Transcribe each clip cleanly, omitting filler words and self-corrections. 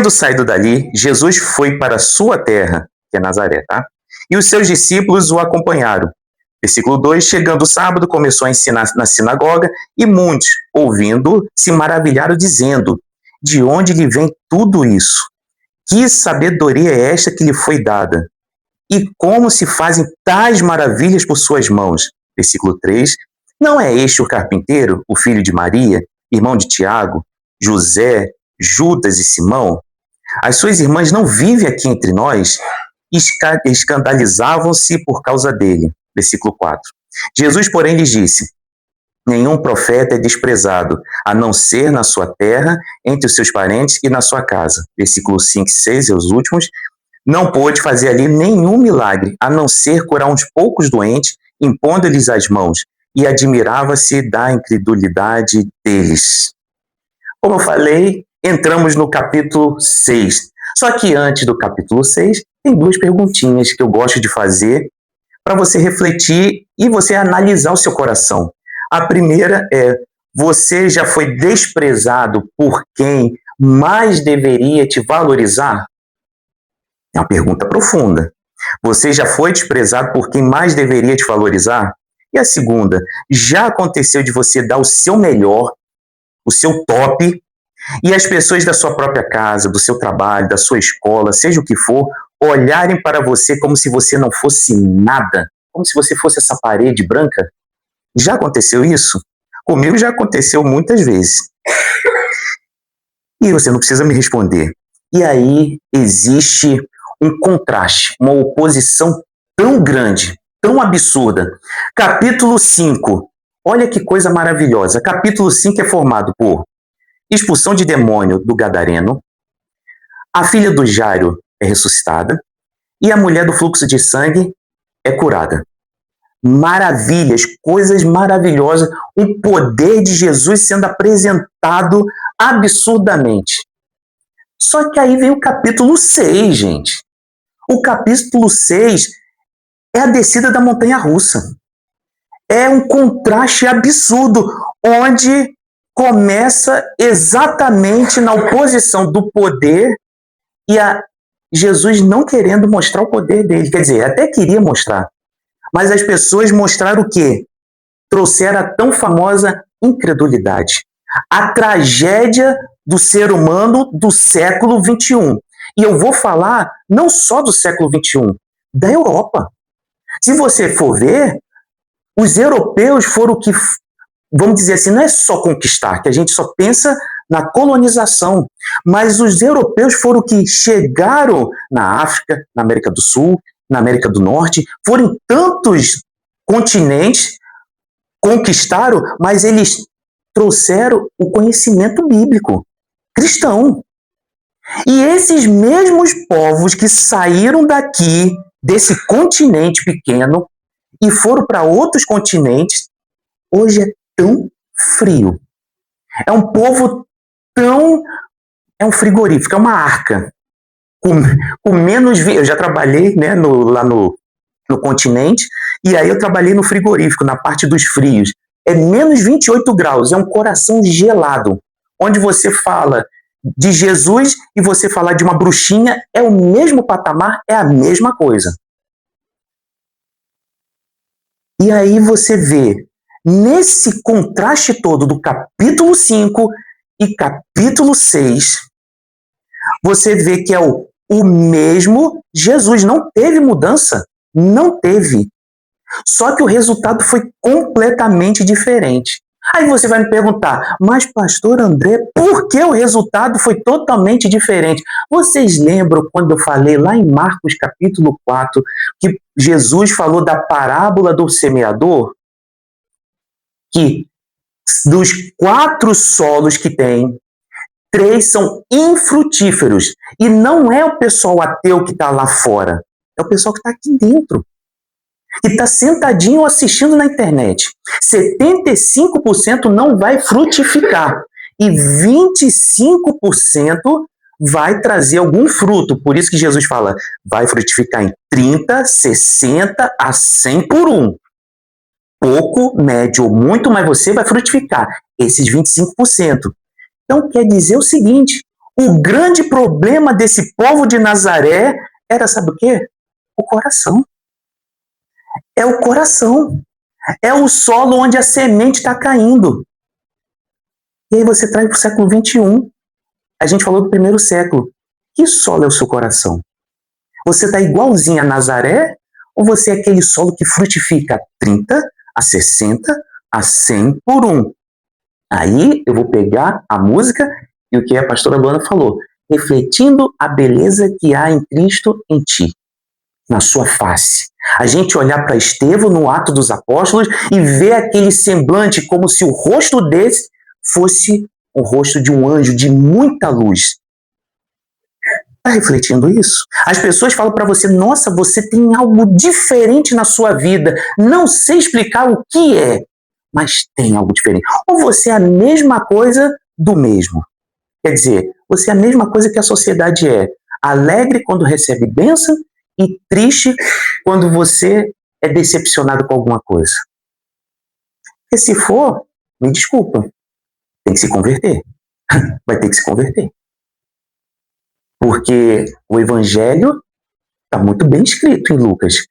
Tendo saído dali, Jesus foi para a sua terra, que é Nazaré, tá? E os seus discípulos o acompanharam. Versículo 2: chegando o sábado, começou a ensinar na sinagoga, e muitos, ouvindo, se maravilharam, dizendo: de onde lhe vem tudo isso? Que sabedoria é esta que lhe foi dada? E como se fazem tais maravilhas por suas mãos? Versículo 3: não é este o carpinteiro, o filho de Maria, irmão de Tiago, José, Judas e Simão? As suas irmãs não vivem aqui entre nós? Escandalizavam-se por causa dele. Versículo 4. Jesus, porém, lhes disse: nenhum profeta é desprezado, a não ser na sua terra, entre os seus parentes e na sua casa. Versículos 5 e 6, e os últimos. Não pôde fazer ali nenhum milagre, a não ser curar uns poucos doentes, impondo-lhes as mãos, e admirava-se da incredulidade deles. Como eu falei, entramos no capítulo 6. Só que antes do capítulo 6, tem duas perguntinhas que eu gosto de fazer para você refletir e você analisar o seu coração. A primeira é: você já foi desprezado por quem mais deveria te valorizar? É uma pergunta profunda. Você já foi desprezado por quem mais deveria te valorizar? E a segunda: já aconteceu de você dar o seu melhor, o seu top, e as pessoas da sua própria casa, do seu trabalho, da sua escola, seja o que for, olharem para você como se você não fosse nada, como se você fosse essa parede branca? Já aconteceu isso? Comigo já aconteceu muitas vezes. E você não precisa me responder. E aí existe um contraste, uma oposição tão grande, tão absurda. Capítulo 5. Olha que coisa maravilhosa. Capítulo 5 é formado por expulsão de demônio do Gadareno, a filha do Jairo é ressuscitada e a mulher do fluxo de sangue é curada. Maravilhas, coisas maravilhosas, o poder de Jesus sendo apresentado absurdamente. Só que aí vem o capítulo 6, gente. O capítulo 6 é a descida da montanha-russa. É um contraste absurdo, onde começa exatamente na oposição do poder e a Jesus não querendo mostrar o poder dele. Quer dizer, até queria mostrar. Mas as pessoas mostraram o quê? Trouxeram a tão famosa incredulidade. A tragédia do ser humano do século XXI. E eu vou falar não só do século XXI, da Europa. Se você for ver, os europeus foram o que, vamos dizer assim, não é só conquistar, que a gente só pensa na colonização, mas os europeus foram que chegaram na África, na América do Sul, na América do Norte, foram em tantos continentes, conquistaram, mas eles trouxeram o conhecimento bíblico, cristão. E esses mesmos povos que saíram daqui, desse continente pequeno, e foram para outros continentes, hoje é tão frio. É um povo tão... é um frigorífico, é uma arca. Com menos... Eu já trabalhei, né, lá no continente, e aí eu trabalhei no frigorífico, na parte dos frios. É menos 28 graus, é um coração gelado. Onde você fala de Jesus e você falar de uma bruxinha, é o mesmo patamar, é a mesma coisa. E aí você vê, nesse contraste todo do capítulo 5 e capítulo 6, você vê que é o mesmo Jesus, não teve mudança, não teve. Só que o resultado foi completamente diferente. Aí você vai me perguntar, mas pastor André, por que o resultado foi totalmente diferente? Vocês lembram quando eu falei lá em Marcos capítulo 4, que Jesus falou da parábola do semeador? Que dos 4 solos que tem, 3 são infrutíferos. E não é o pessoal ateu que está lá fora, é o pessoal que está aqui dentro. Que está sentadinho assistindo na internet. 75% não vai frutificar. E 25% vai trazer algum fruto. Por isso que Jesus fala, vai frutificar em 30, 60 a 100 por um. Pouco, médio ou muito, mas você vai frutificar esses 25%. Então quer dizer o seguinte, O grande problema desse povo de Nazaré era, sabe o quê? O coração. É o coração. É o solo onde a semente está caindo. E aí você traz para o século XXI. A gente falou do primeiro século. Que solo é o seu coração? Você está igualzinho a Nazaré? Ou você é aquele solo que frutifica a 30, a 60, a 100 por um? Aí eu vou pegar a música e o que a pastora Luana falou. Refletindo a beleza que há em Cristo em ti, na sua face. A gente olhar para Estevão no Ato dos Apóstolos e ver aquele semblante como se o rosto desse fosse o rosto de um anjo de muita luz. Está refletindo isso? As pessoas falam para você, nossa, você tem algo diferente na sua vida. Não sei explicar o que é, mas tem algo diferente. Ou você é a mesma coisa do mesmo. Quer dizer, você é a mesma coisa que a sociedade é. Alegre quando recebe bênção e triste quando você é decepcionado com alguma coisa. Porque se for, me desculpa, tem que se converter. Vai ter que se converter. Porque o evangelho está muito bem escrito em Lucas.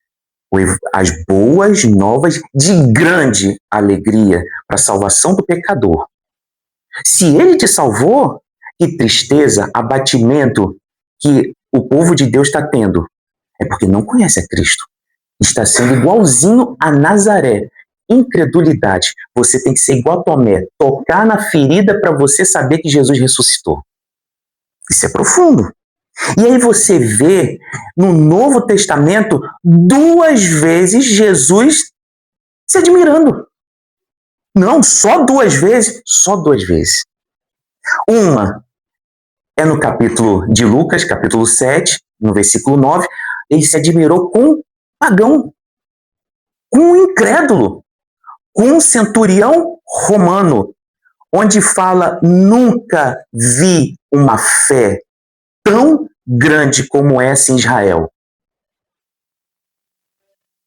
As boas novas de grande alegria para a salvação do pecador. Se ele te salvou, que tristeza, abatimento que o povo de Deus está tendo. É porque não conhece a Cristo. Está sendo igualzinho a Nazaré. Incredulidade. Você tem que ser igual a Tomé. Tocar na ferida para você saber que Jesus ressuscitou. Isso é profundo. E aí você vê no Novo Testamento 2 vezes Jesus se admirando. Não, só 2 vezes, só 2 vezes. Uma é no capítulo de Lucas, capítulo 7, no versículo 9, ele se admirou com um pagão, com um incrédulo, com um centurião romano, onde fala, nunca vi uma fé tão grande como essa em Israel.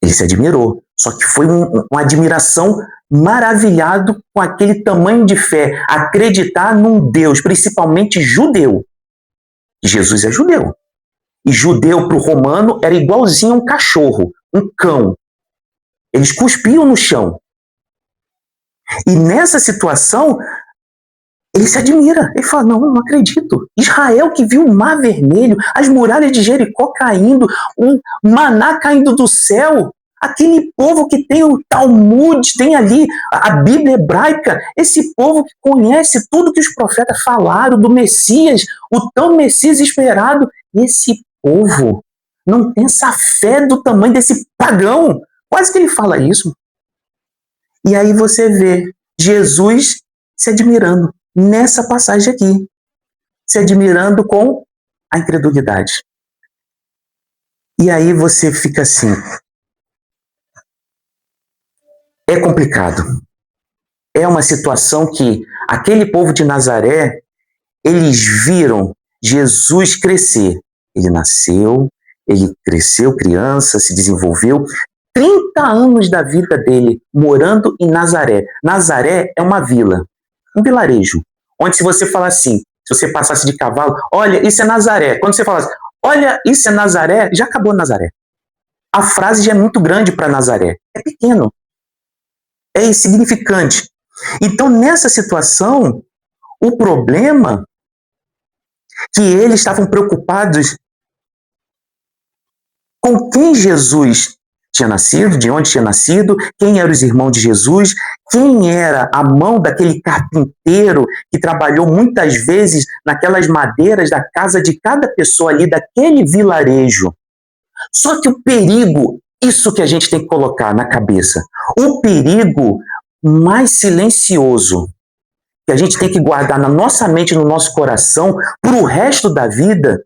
Ele se admirou, só que foi uma admiração maravilhado com aquele tamanho de fé, acreditar num Deus, principalmente judeu. Jesus é judeu. E judeu para o romano era igualzinho a um cachorro, um cão. Eles cuspiam no chão. E nessa situação, ele se admira. Ele fala, não acredito. Israel que viu o Mar Vermelho, as muralhas de Jericó caindo, o maná caindo do céu. Aquele povo que tem o Talmud, tem ali a Bíblia hebraica, esse povo que conhece tudo que os profetas falaram do Messias, o tão Messias esperado. Esse povo não tem essa fé do tamanho desse pagão. Quase que ele fala isso. E aí você vê Jesus se admirando nessa passagem aqui, se admirando com a incredulidade. E aí você fica assim, é complicado. É uma situação que aquele povo de Nazaré, eles viram Jesus crescer. Ele nasceu, ele cresceu criança, se desenvolveu, 30 anos da vida dele morando em Nazaré. Nazaré é uma vila, um vilarejo, onde se você falar assim, se você passasse de cavalo, olha, isso é Nazaré. Quando você fala assim, olha, isso é Nazaré, já acabou Nazaré. A frase já é muito grande para Nazaré. É pequeno. É insignificante. Então, nessa situação, o problema que eles estavam preocupados com quem Jesus tinha nascido, de onde tinha nascido, quem eram os irmãos de Jesus, quem era a mão daquele carpinteiro que trabalhou muitas vezes naquelas madeiras da casa de cada pessoa ali, daquele vilarejo. Só que o perigo, isso que a gente tem que colocar na cabeça, o perigo mais silencioso que a gente tem que guardar na nossa mente, no nosso coração, para o resto da vida,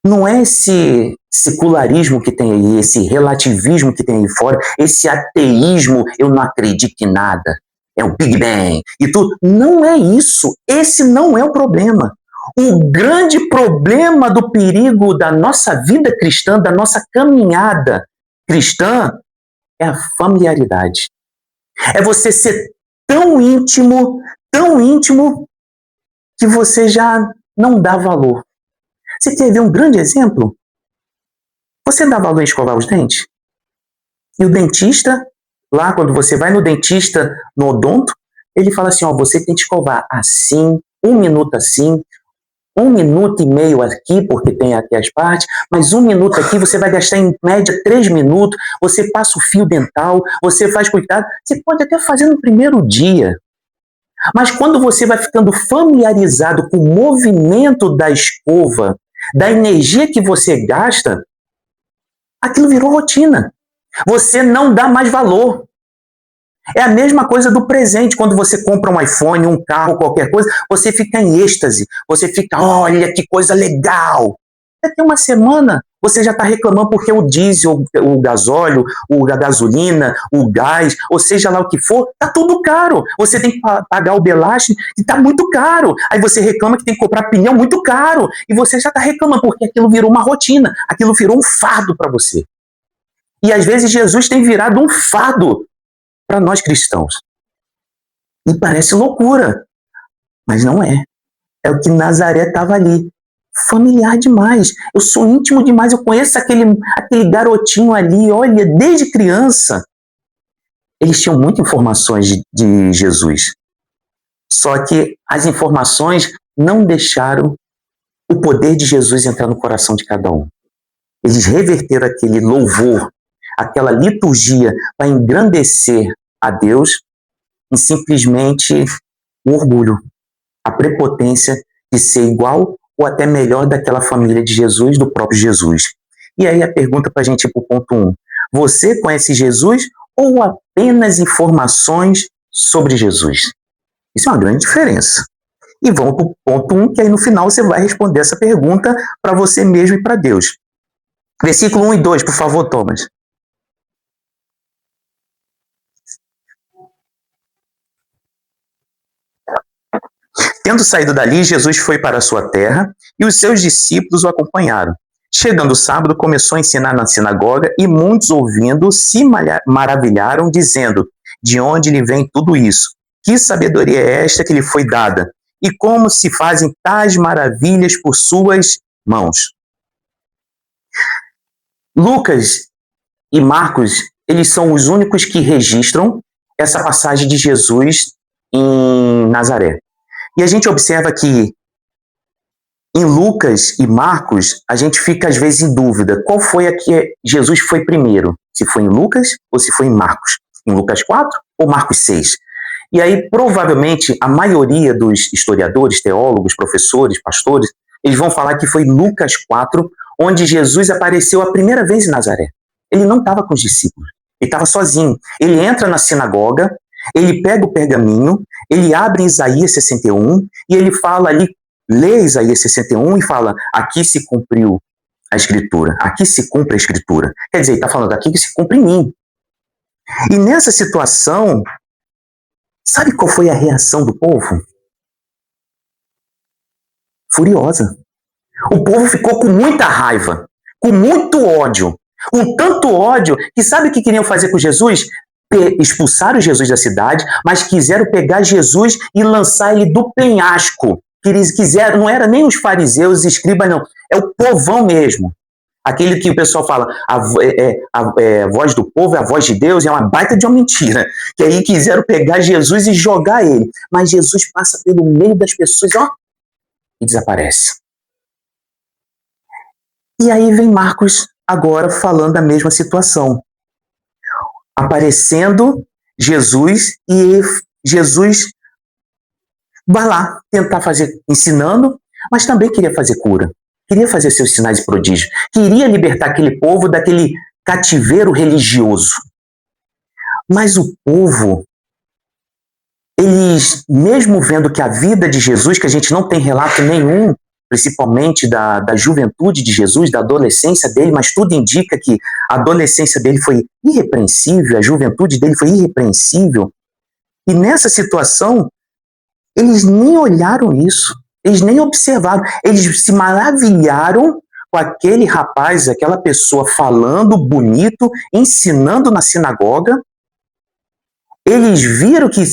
não é esse secularismo que tem aí, esse relativismo que tem aí fora, esse ateísmo, eu não acredito em nada, é o Big Bang e tudo. Não é isso, esse não é o problema. O grande problema do perigo da nossa vida cristã, da nossa caminhada cristã, é a familiaridade. É você ser tão íntimo, que você já não dá valor. Você quer ver um grande exemplo? Você dá valor em escovar os dentes? E o dentista, lá quando você vai no dentista, no odonto, ele fala assim, ó, você tem que escovar assim, 1 minuto assim, 1 minuto e meio aqui, porque tem aqui as partes, mas 1 minuto aqui você vai gastar em média 3 minutos, você passa o fio dental, você faz cuidado, você pode até fazer no primeiro dia, mas quando você vai ficando familiarizado com o movimento da escova, da energia que você gasta, aquilo virou rotina. Você não dá mais valor. É a mesma coisa do presente, quando você compra um iPhone, um carro, qualquer coisa, você fica em êxtase, você fica, olha que coisa legal. Daqui uma semana, você já está reclamando porque o diesel, o gasóleo, a gasolina, o gás, ou seja lá o que for, está tudo caro. Você tem que pagar o belastro e está muito caro. Aí você reclama que tem que comprar pneu muito caro. E você já está reclamando porque aquilo virou uma rotina, aquilo virou um fardo para você. E às vezes Jesus tem virado um fardo para nós cristãos. E parece loucura, mas não é. É o que Nazaré estava ali. Familiar demais. Eu sou íntimo demais. Eu conheço aquele garotinho ali, olha, desde criança. Eles tinham muitas informações de Jesus. Só que as informações não deixaram o poder de Jesus entrar no coração de cada um. Eles reverteram aquele louvor, aquela liturgia para engrandecer a Deus em simplesmente o orgulho, a prepotência de ser igual ou até melhor daquela família de Jesus, do próprio Jesus. E aí a pergunta para a gente ir para o ponto 1. Você conhece Jesus ou apenas informações sobre Jesus? Isso é uma grande diferença. E vamos para o ponto 1, que aí no final você vai responder essa pergunta para você mesmo e para Deus. Versículo 1 e 2, por favor, Thomas. Tendo saído dali, Jesus foi para a sua terra e os seus discípulos o acompanharam. Chegando o sábado, começou a ensinar na sinagoga e muitos ouvindo se maravilharam, dizendo, de onde lhe vem tudo isso? Que sabedoria é esta que lhe foi dada? E como se fazem tais maravilhas por suas mãos? Lucas e Marcos, eles são os únicos que registram essa passagem de Jesus em Nazaré. E a gente observa que em Lucas e Marcos, a gente fica às vezes em dúvida qual foi a que Jesus foi primeiro, se foi em Lucas ou se foi em Marcos. Em Lucas 4 ou Marcos 6. E aí, provavelmente, a maioria dos historiadores, teólogos, professores, pastores, eles vão falar que foi Lucas 4, onde Jesus apareceu a primeira vez em Nazaré. Ele não estava com os discípulos, ele estava sozinho. Ele entra na sinagoga, ele pega o pergaminho, ele abre Isaías 61 e ele fala ali, lê Isaías 61 e fala, aqui se cumpriu a escritura, aqui se cumpre a escritura. Quer dizer, ele está falando aqui que se cumpre em mim. E nessa situação, sabe qual foi a reação do povo? Furiosa. O povo ficou com muita raiva, com muito ódio, com tanto ódio que sabe o que queriam fazer com Jesus? Expulsaram Jesus da cidade, mas quiseram pegar Jesus e lançar ele do penhasco. Eles quiseram, não era nem os fariseus, os escribas, não, é o povão mesmo. Aquele que o pessoal fala, a voz do povo é a voz de Deus, é uma baita de uma mentira. Que aí quiseram pegar Jesus e jogar ele. Mas Jesus passa pelo meio das pessoas, ó, e desaparece. E aí vem Marcos agora falando da mesma situação. Aparecendo Jesus e Jesus vai lá tentar fazer, ensinando, mas também queria fazer cura. Queria fazer seus sinais e prodígios. Queria libertar aquele povo daquele cativeiro religioso. Mas o povo, eles, mesmo vendo que a vida de Jesus, que a gente não tem relato nenhum, principalmente da juventude de Jesus, da adolescência dele, mas tudo indica que a adolescência dele foi irrepreensível, a juventude dele foi irrepreensível. E nessa situação, eles nem olharam isso. Eles nem observaram, eles se maravilharam com aquele rapaz, aquela pessoa falando bonito, ensinando na sinagoga, Eles viram que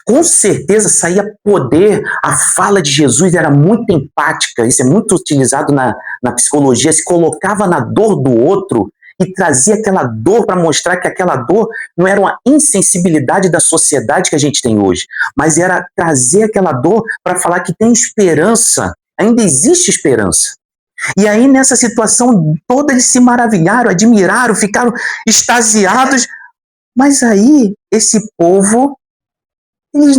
com certeza saía poder, a fala de Jesus era muito empática, isso é muito utilizado na psicologia, se colocava na dor do outro e trazia aquela dor para mostrar que aquela dor não era uma insensibilidade da sociedade que a gente tem hoje, mas era trazer aquela dor para falar que tem esperança, ainda existe esperança. E aí, nessa situação toda, eles se maravilharam, admiraram, ficaram extasiados. Mas aí, esse povo, eles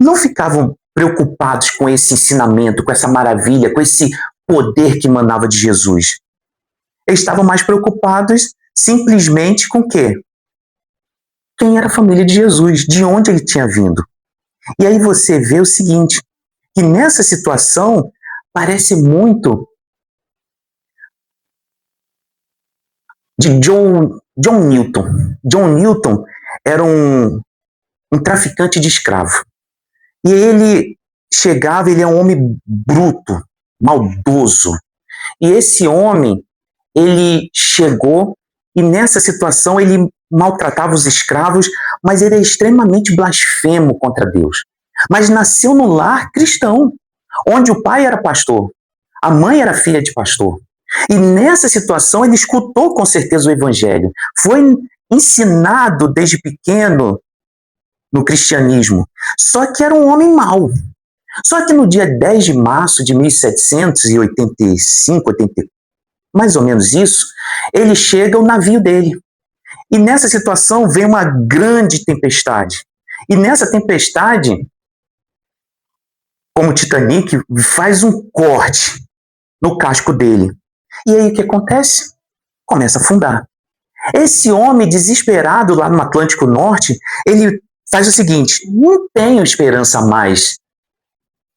não ficavam preocupados com esse ensinamento, com essa maravilha, com esse poder que emanava de Jesus. Eles estavam mais preocupados simplesmente com o quê? Quem era a família de Jesus, de onde ele tinha vindo. E aí você vê o seguinte, que nessa situação parece muito de John Newton. John Newton era um traficante de escravo. E ele chegava, ele é um homem bruto, maldoso. E esse homem, ele chegou e nessa situação ele maltratava os escravos, mas ele é extremamente blasfemo contra Deus. Mas nasceu no lar cristão, onde o pai era pastor, a mãe era filha de pastor. E nessa situação ele escutou com certeza o evangelho. Foi ensinado desde pequeno no cristianismo. Só que era um homem mau. Só que no dia 10 de março de 1785, 80, mais ou menos isso, ele chega ao navio dele. E nessa situação vem uma grande tempestade. E nessa tempestade, como o Titanic, faz um corte no casco dele. E aí o que acontece? Começa a afundar. Esse homem desesperado lá no Atlântico Norte, ele faz o seguinte, não tenho esperança mais.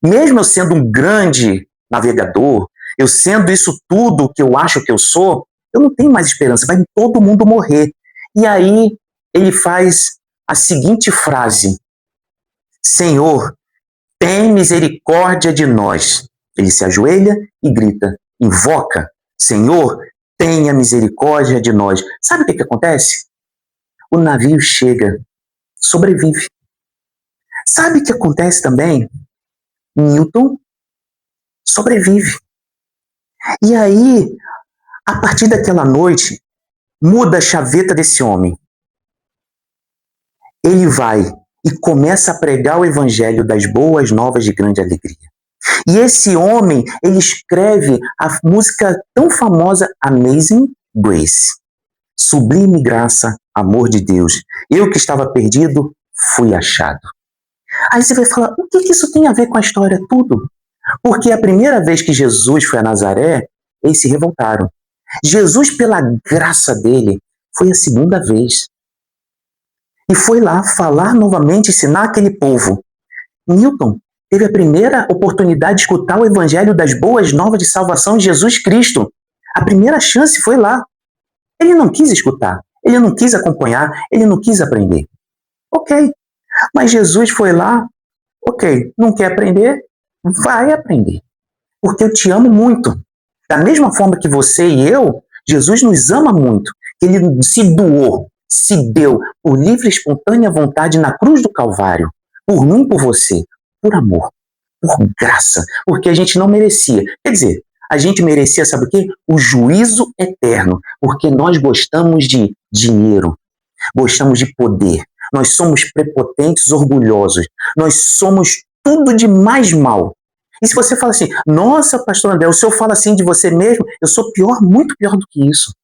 Mesmo eu sendo um grande navegador, eu sendo isso tudo que eu acho que eu sou, eu não tenho mais esperança, vai todo mundo morrer. E aí ele faz a seguinte frase, Senhor, tem misericórdia de nós. Ele se ajoelha e grita, invoca, Senhor, tenha misericórdia de nós. Sabe o que acontece? O navio chega, sobrevive. Sabe o que acontece também? Newton sobrevive. E aí, a partir daquela noite, muda a chaveta desse homem. Ele vai e começa a pregar o evangelho das boas novas de grande alegria. E esse homem, ele escreve a música tão famosa Amazing Grace. Sublime graça, amor de Deus. Eu que estava perdido, fui achado. Aí você vai falar, o que isso tem a ver com a história? Tudo. Porque a primeira vez que Jesus foi a Nazaré, eles se revoltaram. Jesus, pela graça dele, foi a segunda vez. E foi lá falar novamente, ensinar aquele povo. Newton teve a primeira oportunidade de escutar o evangelho das boas novas de salvação de Jesus Cristo. A primeira chance foi lá. Ele não quis escutar, ele não quis acompanhar, ele não quis aprender. Ok, mas Jesus foi lá, ok, não quer aprender? Vai aprender. Porque eu te amo muito. Da mesma forma que você e eu, Jesus nos ama muito. Ele se doou, se deu por livre e espontânea vontade na cruz do Calvário. Por mim e por você. Por amor. Por graça. Porque a gente não merecia. Quer dizer, a gente merecia, sabe o quê? O juízo eterno. Porque nós gostamos de dinheiro. Gostamos de poder. Nós somos prepotentes, orgulhosos. Nós somos tudo de mais mal. E se você fala assim, nossa, pastor André, o senhor fala assim de você mesmo, eu sou pior, muito pior do que isso.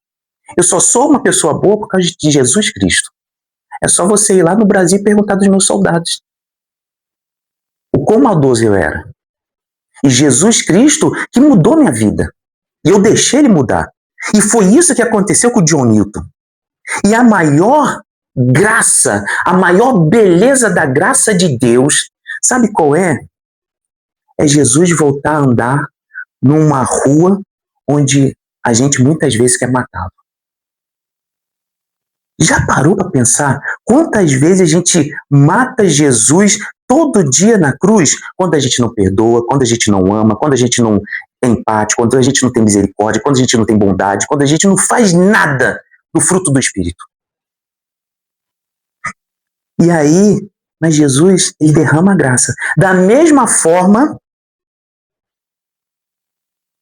Eu só sou uma pessoa boa por causa de Jesus Cristo. É só você ir lá no Brasil e perguntar dos meus soldados o quão maldoso eu era. E Jesus Cristo que mudou minha vida. E eu deixei ele mudar. E foi isso que aconteceu com o John Newton. E a maior graça, a maior beleza da graça de Deus, sabe qual é? É Jesus voltar a andar numa rua onde a gente muitas vezes quer matá-lo. Já parou para pensar quantas vezes a gente mata Jesus todo dia na cruz? Quando a gente não perdoa, quando a gente não ama, quando a gente não tem empático, quando a gente não tem misericórdia, quando a gente não tem bondade, quando a gente não faz nada do fruto do Espírito. E aí, mas Jesus, ele derrama a graça. Da mesma forma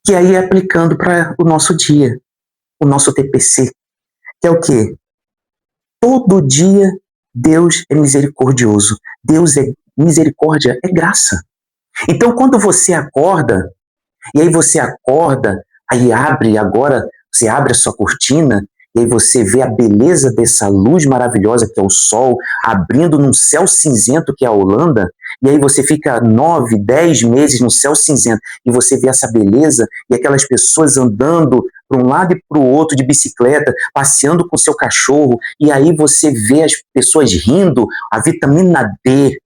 que aí aplicando para o nosso dia, o nosso TPC, que é o quê? Todo dia Deus é misericordioso. Deus é misericórdia, é graça. Então, quando você acorda, e aí você acorda, aí abre agora, você abre a sua cortina, e aí você vê a beleza dessa luz maravilhosa que é o sol, abrindo num céu cinzento que é a Holanda, e aí você fica 9, 10 meses no céu cinzento, e você vê essa beleza, e aquelas pessoas andando para um lado e para o outro de bicicleta, passeando com seu cachorro, e aí você vê as pessoas rindo, a vitamina D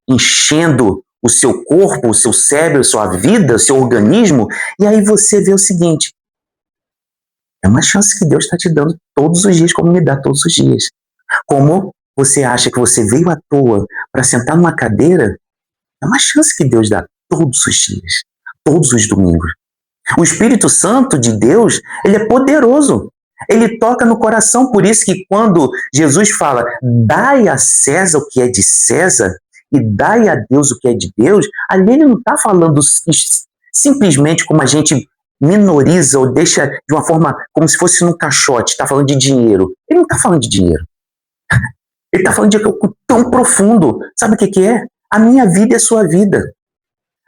enchendo o seu corpo, o seu cérebro, a sua vida, o seu organismo, e aí você vê o seguinte: é uma chance que Deus está te dando todos os dias, como me dá todos os dias. Como você acha que você veio à toa para sentar numa cadeira, é uma chance que Deus dá todos os dias, todos os domingos. O Espírito Santo de Deus, ele é poderoso. Ele toca no coração, por isso que quando Jesus fala, dai a César o que é de César e dai a Deus o que é de Deus, ali ele não está falando simplesmente como a gente minoriza ou deixa de uma forma como se fosse num caixote, está falando de dinheiro. Ele não está falando de dinheiro. Ele está falando de algo tão profundo. Sabe o que é? A minha vida é a sua vida.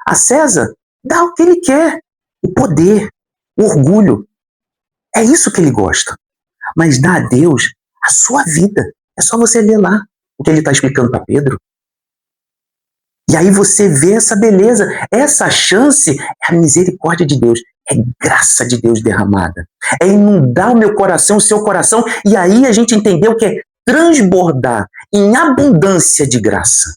A César dá o que ele quer. O poder, o orgulho. É isso que ele gosta. Mas dá a Deus a sua vida. É só você ler lá o que ele está explicando para Pedro. E aí você vê essa beleza, essa chance é a misericórdia de Deus, é graça de Deus derramada. É inundar o meu coração, o seu coração, e aí a gente entendeu que é transbordar em abundância de graça.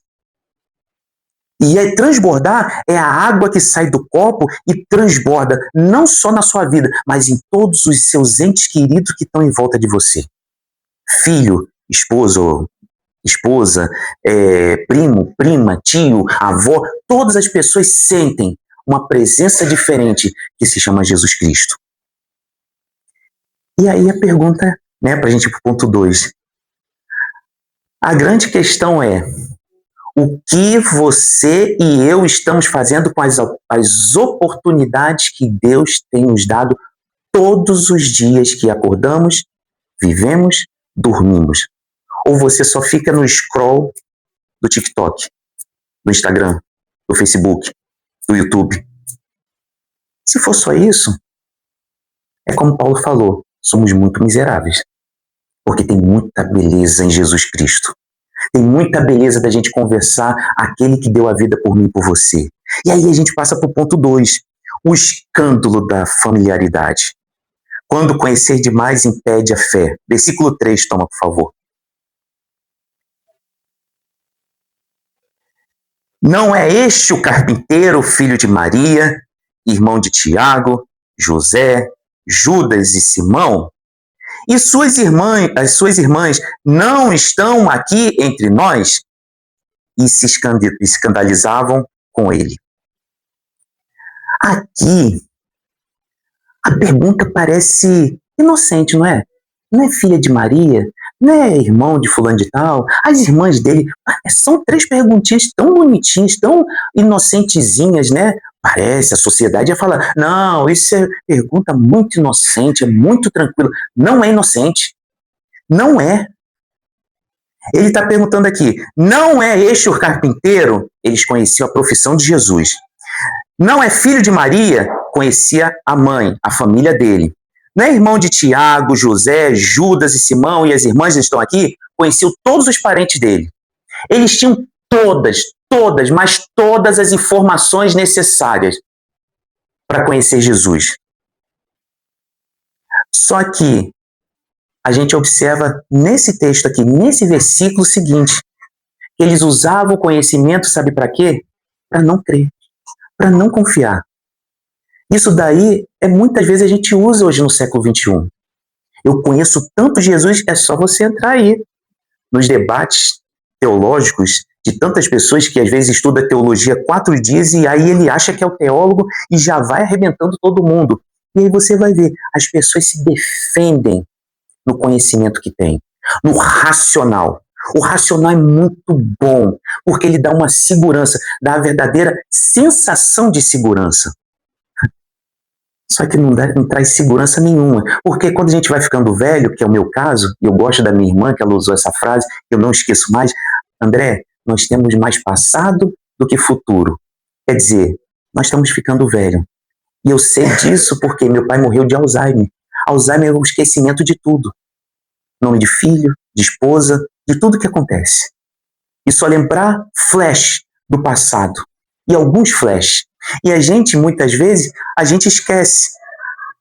E transbordar é a água que sai do copo e transborda não só na sua vida, mas em todos os seus entes queridos que estão em volta de você. Filho, esposo, esposa, primo, prima, tio, avó, todas as pessoas sentem uma presença diferente que se chama Jesus Cristo. E aí a pergunta, para a gente ir para o ponto 2. A grande questão é, o que você e eu estamos fazendo com as oportunidades que Deus tem nos dado todos os dias que acordamos, vivemos, dormimos? Ou você só fica no scroll do TikTok, do Instagram, do Facebook, do YouTube? Se for só isso, é como Paulo falou, somos muito miseráveis. Porque tem muita beleza em Jesus Cristo. Tem muita beleza da gente conversar aquele que deu a vida por mim e por você. E aí a gente passa para o ponto 2, o escândalo da familiaridade. Quando conhecer demais impede a fé. Versículo 3, toma, por favor. Não é este o carpinteiro, filho de Maria, irmão de Tiago, José, Judas e Simão? E as suas irmãs não estão aqui entre nós? E se escandalizavam com ele. Aqui, a pergunta parece inocente, não é? Não é filha de Maria? Não é irmão de fulano de tal? As irmãs dele, são 3 perguntinhas tão bonitinhas, tão inocentezinhas, né? Parece, a sociedade ia falar, não, isso é pergunta muito inocente, é muito tranquilo. Não é inocente. Não é. Ele está perguntando aqui, não é este o carpinteiro? Eles conheciam a profissão de Jesus. Não é filho de Maria? Conhecia a mãe, a família dele. Não é irmão de Tiago, José, Judas e Simão e as irmãs que estão aqui? Conheciam todos os parentes dele. Eles tinham mas todas as informações necessárias para conhecer Jesus. Só que a gente observa nesse texto aqui, nesse versículo seguinte, que eles usavam o conhecimento, sabe para quê? Para não crer, para não confiar. Isso daí, muitas vezes a gente usa hoje no século XXI. Eu conheço tanto Jesus, é só você entrar aí nos debates teológicos de tantas pessoas que às vezes estuda teologia 4 dias e aí ele acha que é o teólogo e já vai arrebentando todo mundo. E aí você vai ver, as pessoas se defendem no conhecimento que têm, no racional. O racional é muito bom, porque ele dá uma segurança, dá a verdadeira sensação de segurança. Só que não traz segurança nenhuma. Porque quando a gente vai ficando velho, que é o meu caso, e eu gosto da minha irmã, que ela usou essa frase, eu não esqueço mais, André, nós temos mais passado do que futuro. Quer dizer, nós estamos ficando velho. E eu sei disso porque meu pai morreu de Alzheimer. Alzheimer é o esquecimento de tudo. Nome de filho, de esposa, de tudo que acontece. E só lembrar flash do passado. E alguns flash. E a gente, muitas vezes, a gente esquece.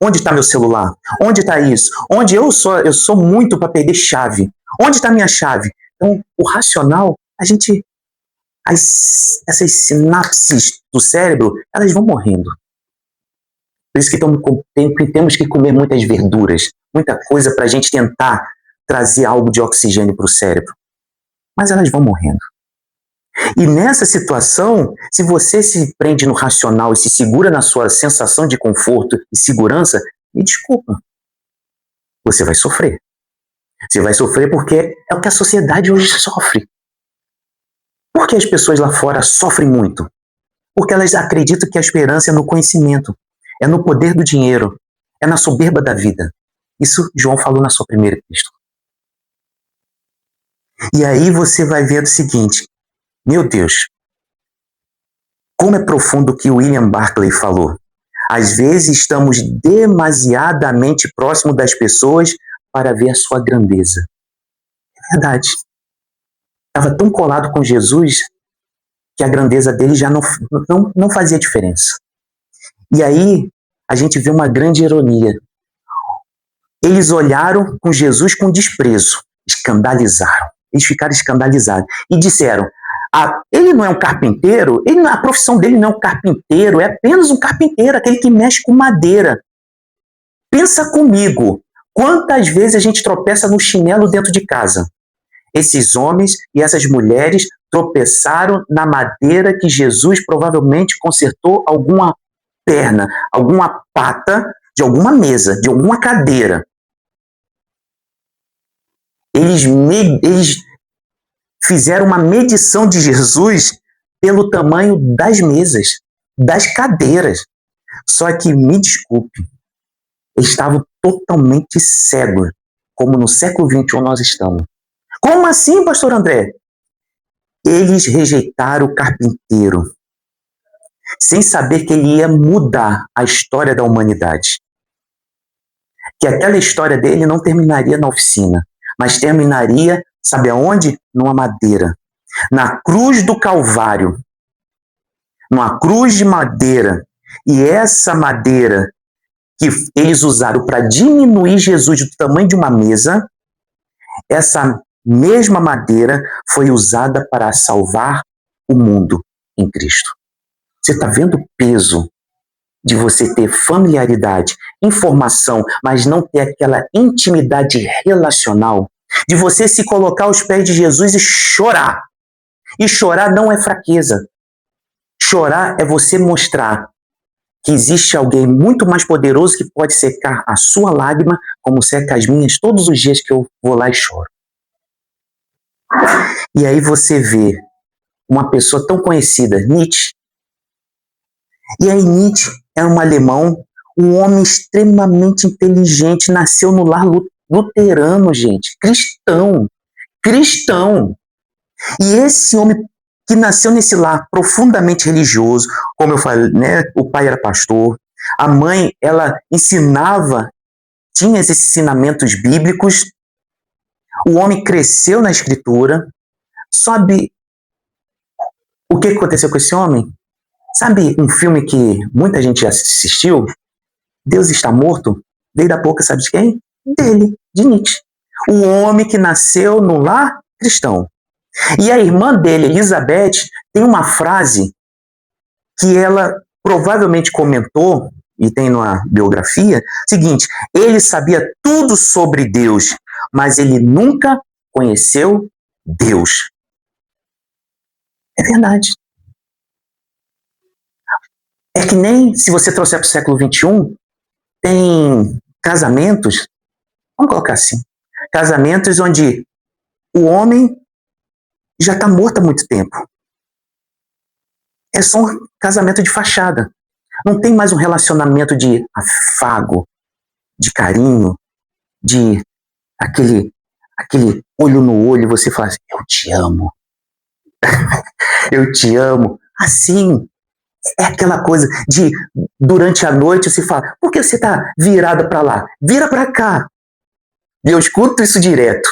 Onde está meu celular? Onde está isso? Onde eu sou muito para perder chave. Onde está minha chave? Então, o racional, essas sinapses do cérebro, elas vão morrendo. Por isso que temos que comer muitas verduras, muita coisa para a gente tentar trazer algo de oxigênio para o cérebro. Mas elas vão morrendo. E nessa situação, se você se prende no racional e se segura na sua sensação de conforto e segurança, me desculpa, você vai sofrer. Você vai sofrer porque é o que a sociedade hoje sofre. Por que as pessoas lá fora sofrem muito? Porque elas acreditam que a esperança é no conhecimento, é no poder do dinheiro, é na soberba da vida. Isso João falou na sua primeira epístola. E aí você vai ver o seguinte, meu Deus, como é profundo o que William Barclay falou. Às vezes estamos demasiadamente próximos das pessoas para ver a sua grandeza. É verdade. Estava tão colado com Jesus que a grandeza dele já não fazia diferença. E aí a gente vê uma grande ironia. Eles olharam com Jesus com desprezo, escandalizaram. Eles ficaram escandalizados e disseram, ele não é um carpinteiro, a profissão dele não é um carpinteiro, é apenas um carpinteiro, aquele que mexe com madeira. Pensa comigo, quantas vezes a gente tropeça no chinelo dentro de casa? Esses homens e essas mulheres tropeçaram na madeira que Jesus provavelmente consertou alguma perna, alguma pata de alguma mesa, de alguma cadeira. Eles fizeram uma medição de Jesus pelo tamanho das mesas, das cadeiras. Só que, me desculpe, eles estavam totalmente cegos, como no século XXI nós estamos. Como assim, pastor André? Eles rejeitaram o carpinteiro, sem saber que ele ia mudar a história da humanidade. Que aquela história dele não terminaria na oficina, mas terminaria, sabe aonde? Numa madeira. Na cruz do Calvário. Numa cruz de madeira. E essa madeira que eles usaram para diminuir Jesus do tamanho de uma mesa, essa mesma madeira foi usada para salvar o mundo em Cristo. Você está vendo o peso de você ter familiaridade, informação, mas não ter aquela intimidade relacional, de você se colocar aos pés de Jesus e chorar. E chorar não é fraqueza. Chorar é você mostrar que existe alguém muito mais poderoso que pode secar a sua lágrima, como seca as minhas todos os dias que eu vou lá e choro. E aí você vê uma pessoa tão conhecida, Nietzsche. E aí Nietzsche é um alemão, um homem extremamente inteligente, nasceu no lar luterano, gente, cristão. E esse homem que nasceu nesse lar profundamente religioso, como eu falei, né, o pai era pastor, a mãe, ela ensinava, tinha esses ensinamentos bíblicos, o homem cresceu na escritura. Sabe o que aconteceu com esse homem? Sabe um filme que muita gente já assistiu? Deus Está Morto? Veio da boca, sabe de quem? Dele, de Nietzsche. O homem que nasceu no lar cristão. E a irmã dele, Elizabeth, tem uma frase que ela provavelmente comentou, e tem na biografia, seguinte, ele sabia tudo sobre Deus, mas ele nunca conheceu Deus. É verdade. É que nem se você trouxer para o século XXI, tem casamentos, vamos colocar assim, casamentos onde o homem já está morto há muito tempo. É só um casamento de fachada. Não tem mais um relacionamento de afago, de carinho, de aquele olho no olho, você fala assim, eu te amo. Eu te amo. Assim, é aquela coisa de, durante a noite, você fala, por que você está virada para lá? Vira para cá. E eu escuto isso direto.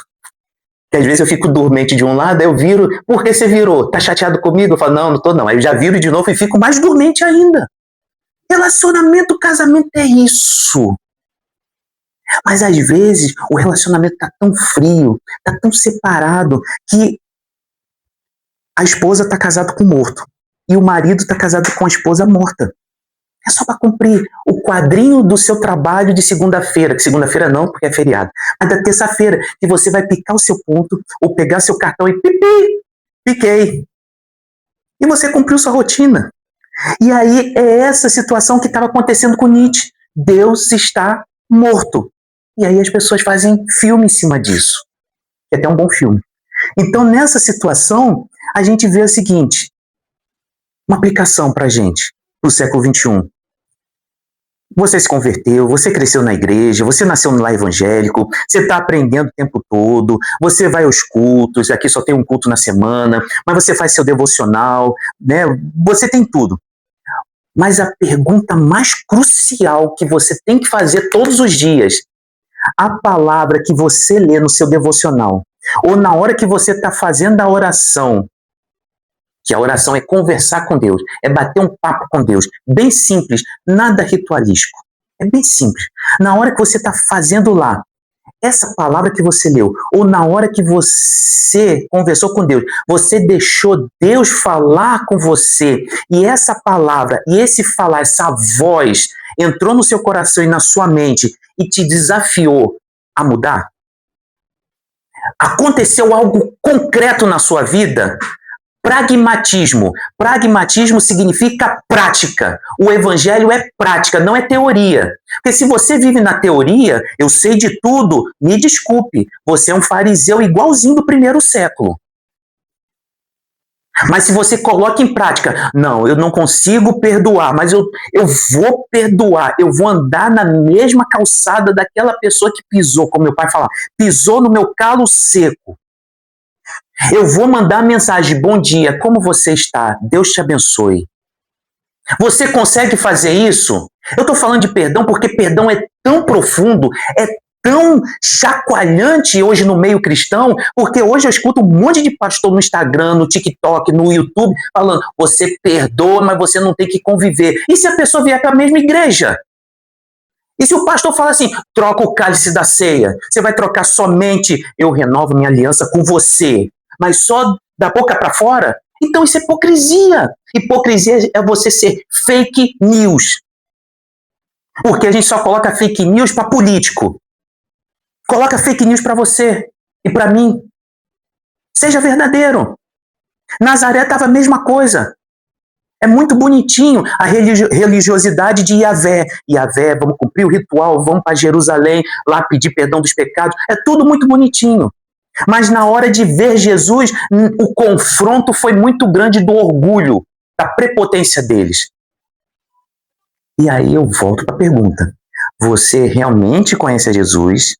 Que às vezes eu fico dormente de um lado, aí eu viro, por que você virou? Tá chateado comigo? Eu falo, não, não tô não. Aí eu já viro de novo e fico mais dormente ainda. Relacionamento, casamento é isso. Mas às vezes o relacionamento tá tão frio, tá tão separado, que a esposa tá casada com o morto. E o marido tá casado com a esposa morta. É só para cumprir o quadrinho do seu trabalho de segunda-feira, que segunda-feira não, porque é feriado, mas da terça-feira, que você vai picar o seu ponto, ou pegar seu cartão e piquei. E você cumpriu sua rotina. E aí é essa situação que estava acontecendo com Nietzsche. Deus está morto. E aí as pessoas fazem filme em cima disso. Que é até um bom filme. Então, nessa situação, a gente vê o seguinte, uma aplicação para a gente, no século XXI. Você se converteu, você cresceu na igreja, você nasceu no lar evangélico, você está aprendendo o tempo todo, você vai aos cultos, aqui só tem um culto na semana, mas você faz seu devocional, né? Você tem tudo. Mas a pergunta mais crucial que você tem que fazer todos os dias, a palavra que você lê no seu devocional, ou na hora que você está fazendo a oração, que a oração é conversar com Deus, é bater um papo com Deus, bem simples, nada ritualístico, é bem simples. Na hora que você está fazendo lá, essa palavra que você leu, ou na hora que você conversou com Deus, você deixou Deus falar com você, e essa palavra, e esse falar, essa voz, entrou no seu coração e na sua mente, e te desafiou a mudar? Aconteceu algo concreto na sua vida? Pragmatismo. Pragmatismo significa prática. O evangelho é prática, não é teoria. Porque se você vive na teoria, eu sei de tudo, me desculpe, você é um fariseu igualzinho do primeiro século. Mas se você coloca em prática, não, eu não consigo perdoar, mas eu vou perdoar, eu vou andar na mesma calçada daquela pessoa que pisou, como meu pai falava, pisou no meu calo seco. Eu vou mandar mensagem, bom dia, como você está? Deus te abençoe. Você consegue fazer isso? Eu estou falando de perdão porque perdão é tão profundo, é tão chacoalhante hoje no meio cristão, porque hoje eu escuto um monte de pastor no Instagram, no TikTok, no YouTube, falando, você perdoa, mas você não tem que conviver. E se a pessoa vier para a mesma igreja? E se o pastor fala assim, troca o cálice da ceia, você vai trocar somente, eu renovo minha aliança com você, mas só da boca para fora? Então isso é hipocrisia. Hipocrisia é você ser fake news. Porque a gente só coloca fake news para político. Coloca fake news para você e para mim. Seja verdadeiro. Nazaré estava a mesma coisa. É muito bonitinho a religiosidade de Yahvé. Yahvé, vamos cumprir o ritual, vamos para Jerusalém, lá pedir perdão dos pecados. É tudo muito bonitinho. Mas na hora de ver Jesus, o confronto foi muito grande do orgulho, da prepotência deles. E aí eu volto para a pergunta. Você realmente conhece a Jesus?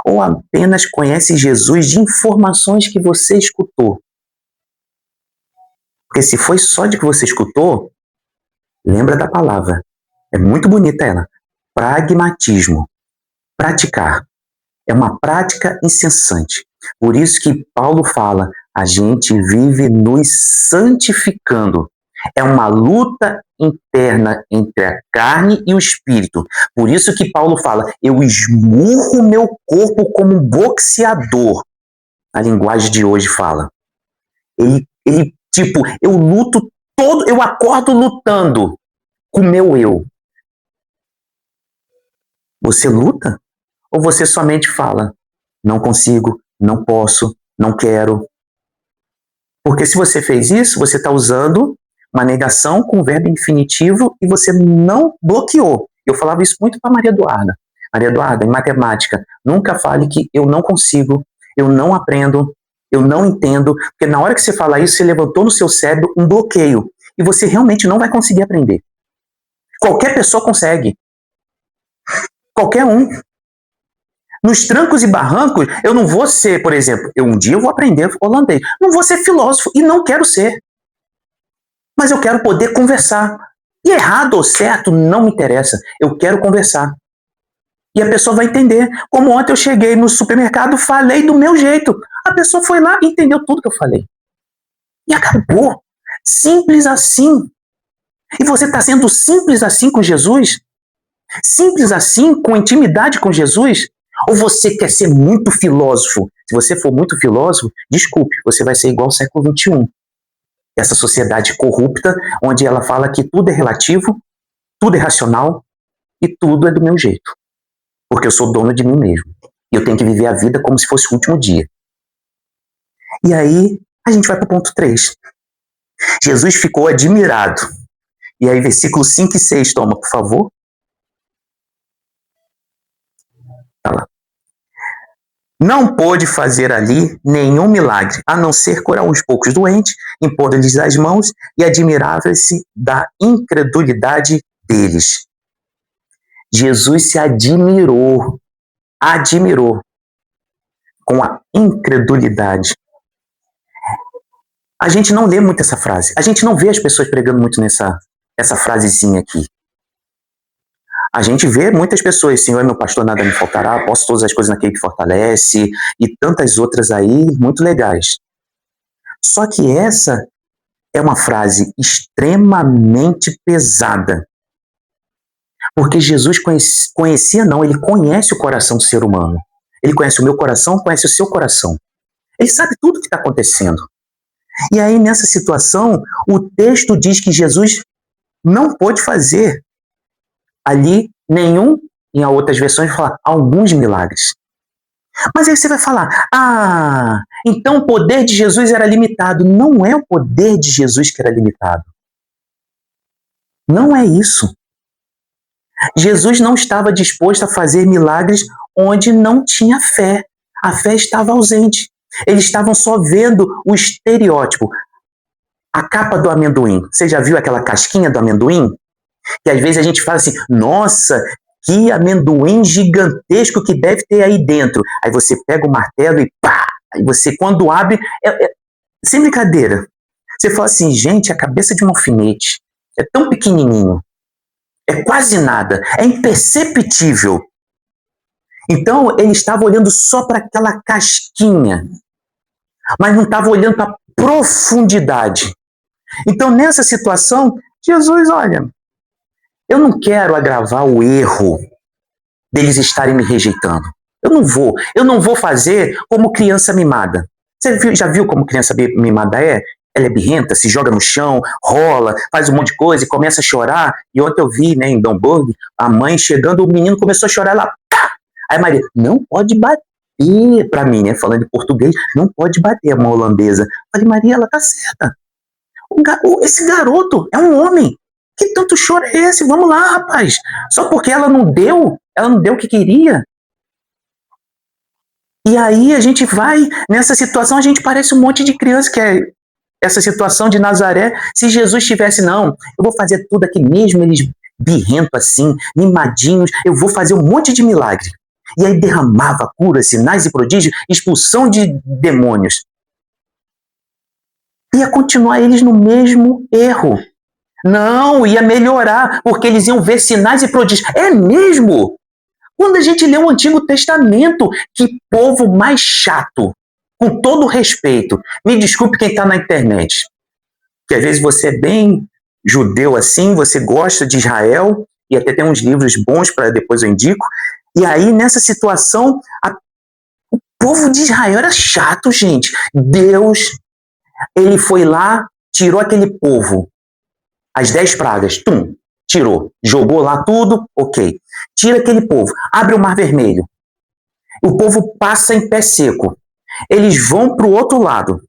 Ou apenas conhece Jesus de informações que você escutou? Porque se foi só de que você escutou, lembra da palavra. É muito bonita ela. Pragmatismo. Praticar. É uma prática incessante. Por isso que Paulo fala, a gente vive nos santificando. É uma luta interna entre a carne e o espírito. Por isso que Paulo fala, eu esmurro meu corpo como um boxeador. A linguagem de hoje fala. Ele tipo, eu luto todo, eu acordo lutando com o meu eu. Você luta? Ou você somente fala, não consigo, não posso, não quero? Porque se você fez isso, você está usando uma negação com o verbo infinitivo e você não bloqueou. Eu falava isso muito para Maria Eduarda. Maria Eduarda, em matemática, nunca fale que eu não consigo, eu não aprendo. Eu não entendo, porque na hora que você fala isso, você levantou no seu cérebro um bloqueio. E você realmente não vai conseguir aprender. Qualquer pessoa consegue. Qualquer um. Nos trancos e barrancos, eu não vou ser, por exemplo, um dia eu vou aprender holandês. Não vou ser filósofo e não quero ser. Mas eu quero poder conversar. E errado ou certo, não me interessa. Eu quero conversar. E a pessoa vai entender. Como ontem eu cheguei no supermercado, falei do meu jeito. A pessoa foi lá e entendeu tudo que eu falei. E acabou. Simples assim. E você está sendo simples assim com Jesus? Simples assim, com intimidade com Jesus? Ou você quer ser muito filósofo? Se você for muito filósofo, desculpe, você vai ser igual ao século XXI. Essa sociedade corrupta, onde ela fala que tudo é relativo, tudo é racional e tudo é do meu jeito. Porque eu sou dono de mim mesmo. E eu tenho que viver a vida como se fosse o último dia. E aí, a gente vai para o ponto 3. Jesus ficou admirado. E aí, versículos 5 e 6, toma, por favor. Tá lá. Não pôde fazer ali nenhum milagre, a não ser curar uns poucos doentes, impor-lhes as mãos e admirava-se da incredulidade deles. Jesus se admirou com a incredulidade. A gente não lê muito essa frase. A gente não vê as pessoas pregando muito essa frasezinha aqui. A gente vê muitas pessoas, Senhor, meu pastor, nada me faltará, posso todas as coisas naquele que fortalece, e tantas outras aí, muito legais. Só que essa é uma frase extremamente pesada. Porque Jesus conhecia, não, ele conhece o coração do ser humano. Ele conhece o meu coração, conhece o seu coração. Ele sabe tudo o que está acontecendo. E aí, nessa situação, o texto diz que Jesus não pôde fazer ali nenhum, em outras versões, fala alguns milagres. Mas aí você vai falar, então o poder de Jesus era limitado. Não é o poder de Jesus que era limitado. Não é isso. Jesus não estava disposto a fazer milagres onde não tinha fé. A fé estava ausente. Eles estavam só vendo o estereótipo. A capa do amendoim. Você já viu aquela casquinha do amendoim? Que às vezes a gente fala assim, nossa, que amendoim gigantesco que deve ter aí dentro. Aí você pega o martelo e pá! Aí você, quando abre, sem brincadeira. Você fala assim, gente, a cabeça de um alfinete é tão pequenininho. É quase nada. É imperceptível. Então, ele estava olhando só para aquela casquinha. Mas não estava olhando para a profundidade. Então, nessa situação, Jesus, olha, eu não quero agravar o erro deles estarem me rejeitando. Eu não vou fazer como criança mimada. Você já viu como criança mimada é? Ela é birrenta, se joga no chão, rola, faz um monte de coisa e começa a chorar. E ontem eu vi, né, em Domburg, a mãe chegando, o menino começou a chorar, ela, pá! Aí a Maria, não pode bater pra mim, né, falando em português, não pode bater a mão holandesa. Eu falei, Maria, ela tá certa. Esse garoto é um homem. Que tanto choro é esse? Vamos lá, rapaz. Só porque ela não deu o que queria. E aí a gente vai, nessa situação, a gente parece um monte de criança, que é essa situação de Nazaré. Se Jesus tivesse, não, eu vou fazer tudo aqui mesmo, eles birrento assim, mimadinhos, eu vou fazer um monte de milagre. E aí derramava cura, sinais e prodígios, expulsão de demônios. Ia continuar eles no mesmo erro. Não, ia melhorar, porque eles iam ver sinais e prodígios. É mesmo? Quando a gente lê o Antigo Testamento, que povo mais chato, com todo respeito. Me desculpe quem está na internet, que às vezes você é bem judeu assim, você gosta de Israel, e até tem uns livros bons para depois eu indico, e aí nessa situação, o povo de Israel era chato, gente. Deus, ele foi lá, tirou aquele povo, as 10 pragas, tirou, jogou lá tudo, ok. Tira aquele povo, abre o Mar Vermelho. O povo passa em pé seco. Eles vão para o outro lado.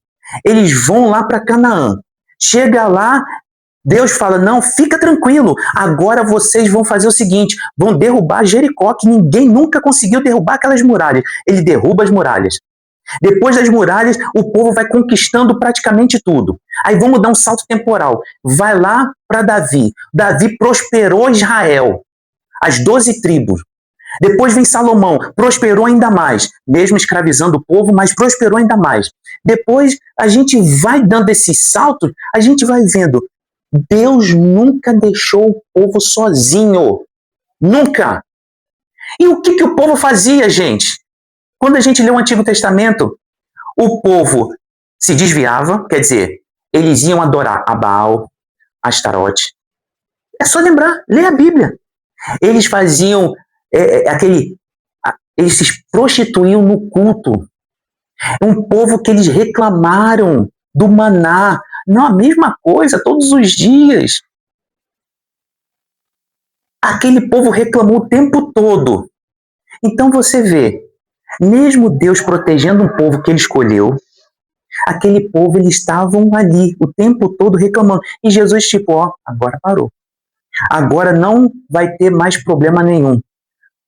Eles vão lá para Canaã. Chega lá, Deus fala, não, fica tranquilo, agora vocês vão fazer o seguinte, vão derrubar Jericó, que ninguém nunca conseguiu derrubar aquelas muralhas. Ele derruba as muralhas. Depois das muralhas, o povo vai conquistando praticamente tudo. Aí vamos dar um salto temporal. Vai lá para Davi. Davi prosperou Israel, as 12 tribos. Depois vem Salomão, prosperou ainda mais, mesmo escravizando o povo, mas prosperou ainda mais. Depois a gente vai dando esses saltos, a gente vai vendo, Deus nunca deixou o povo sozinho. Nunca. E o que o povo fazia, gente? Quando a gente lê o Antigo Testamento, o povo se desviava, quer dizer, eles iam adorar a Baal, a Astarote. É só lembrar, lê a Bíblia. Eles faziam eles se prostituíam no culto. É um povo que eles reclamaram do maná. Não, a mesma coisa, todos os dias. Aquele povo reclamou o tempo todo. Então você vê, mesmo Deus protegendo um povo que ele escolheu, aquele povo, eles estavam ali o tempo todo reclamando. E Jesus, tipo, ó, agora parou. Agora não vai ter mais problema nenhum.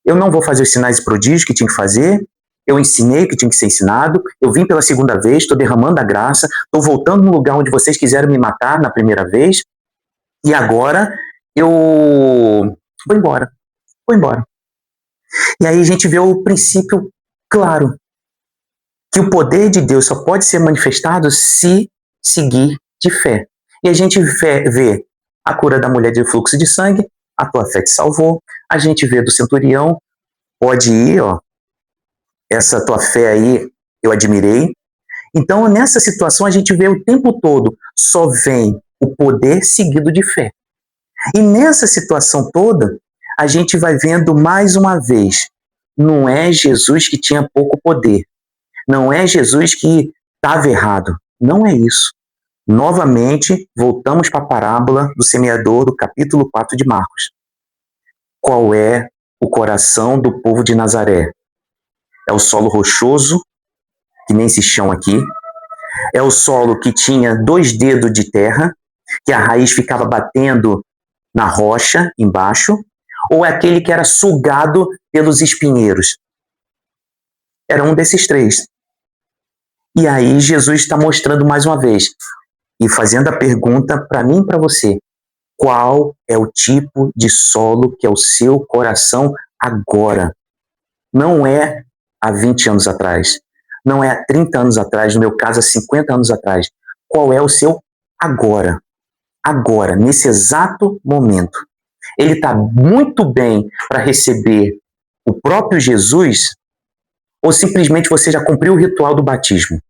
Eu não vou fazer os sinais e prodígios que tinha que fazer, eu ensinei o que tinha que ser ensinado, eu vim pela segunda vez, estou derramando a graça, estou voltando no lugar onde vocês quiseram me matar na primeira vez, e agora eu vou embora. Vou embora. E aí a gente vê o princípio claro, que o poder de Deus só pode ser manifestado se seguir de fé. E a gente vê a cura da mulher de fluxo de sangue, a tua fé te salvou. A gente vê do centurião, pode ir, ó, essa tua fé aí eu admirei. Então, nessa situação, a gente vê o tempo todo, só vem o poder seguido de fé. E nessa situação toda, a gente vai vendo mais uma vez, não é Jesus que tinha pouco poder, não é Jesus que estava errado, não é isso. Novamente, voltamos para a parábola do semeador do capítulo 4 de Marcos. Qual é o coração do povo de Nazaré? É o solo rochoso, que nem esse chão aqui. É o solo que tinha 2 dedos de terra, que a raiz ficava batendo na rocha embaixo, ou é aquele que era sugado pelos espinheiros? Era um desses 3. E aí Jesus está mostrando mais uma vez, e fazendo a pergunta para mim e para você, qual é o tipo de solo que é o seu coração agora? Não é há 20 anos atrás, não é há 30 anos atrás, no meu caso há 50 anos atrás. Qual é o seu agora? Agora, nesse exato momento. Ele está muito bem para receber o próprio Jesus, ou simplesmente você já cumpriu o ritual do batismo?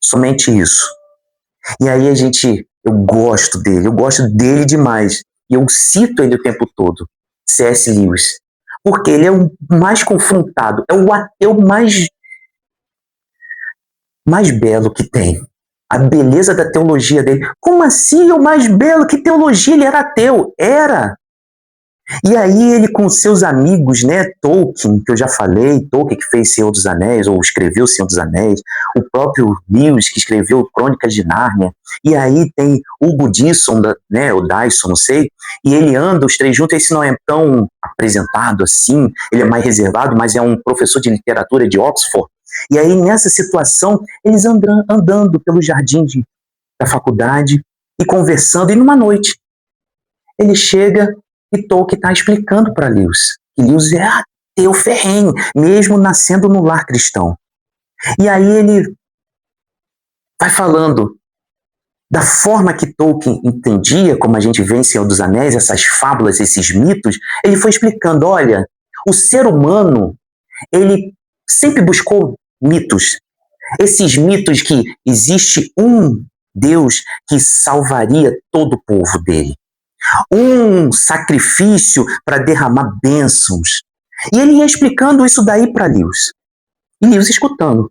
Somente isso. E aí eu gosto dele demais. E eu cito ele o tempo todo, C.S. Lewis. Porque ele é o mais confrontado, é o ateu mais belo que tem. A beleza da teologia dele. Como assim o mais belo? Que teologia? Ele era ateu. Era. E aí ele com seus amigos, né, Tolkien, que eu já falei, Tolkien que fez Senhor dos Anéis, ou escreveu Senhor dos Anéis, o próprio Lewis que escreveu Crônicas de Nárnia, e aí tem Hugo Dyson, né, o Dyson, não sei, e ele anda os 3 juntos. Esse não é tão apresentado assim, ele é mais reservado, mas é um professor de literatura de Oxford. E aí nessa situação, eles andando pelo jardim da faculdade e conversando, e numa noite, ele chega e Tolkien está explicando para Lewis que Lewis é ateu ferrenho, mesmo nascendo no lar cristão. E aí ele vai falando da forma que Tolkien entendia, como a gente vê em Senhor dos Anéis, essas fábulas, esses mitos. Ele foi explicando, olha, o ser humano, ele sempre buscou mitos. Esses mitos que existe um Deus que salvaria todo o povo dele. Um sacrifício para derramar bênçãos. E ele ia explicando isso daí para Lewis. E Lewis escutando.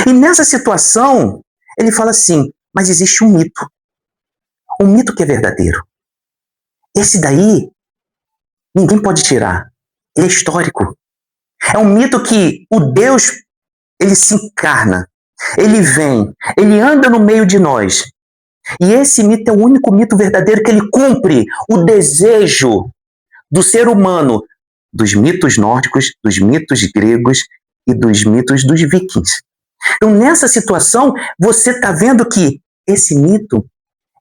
E nessa situação, ele fala assim, mas existe um mito. Um mito que é verdadeiro. Esse daí, ninguém pode tirar. Ele é histórico. É um mito que o Deus, ele se encarna. Ele vem, ele anda no meio de nós. E esse mito é o único mito verdadeiro que ele cumpre o desejo do ser humano, dos mitos nórdicos, dos mitos gregos e dos mitos dos vikings. Então, nessa situação, você está vendo que esse mito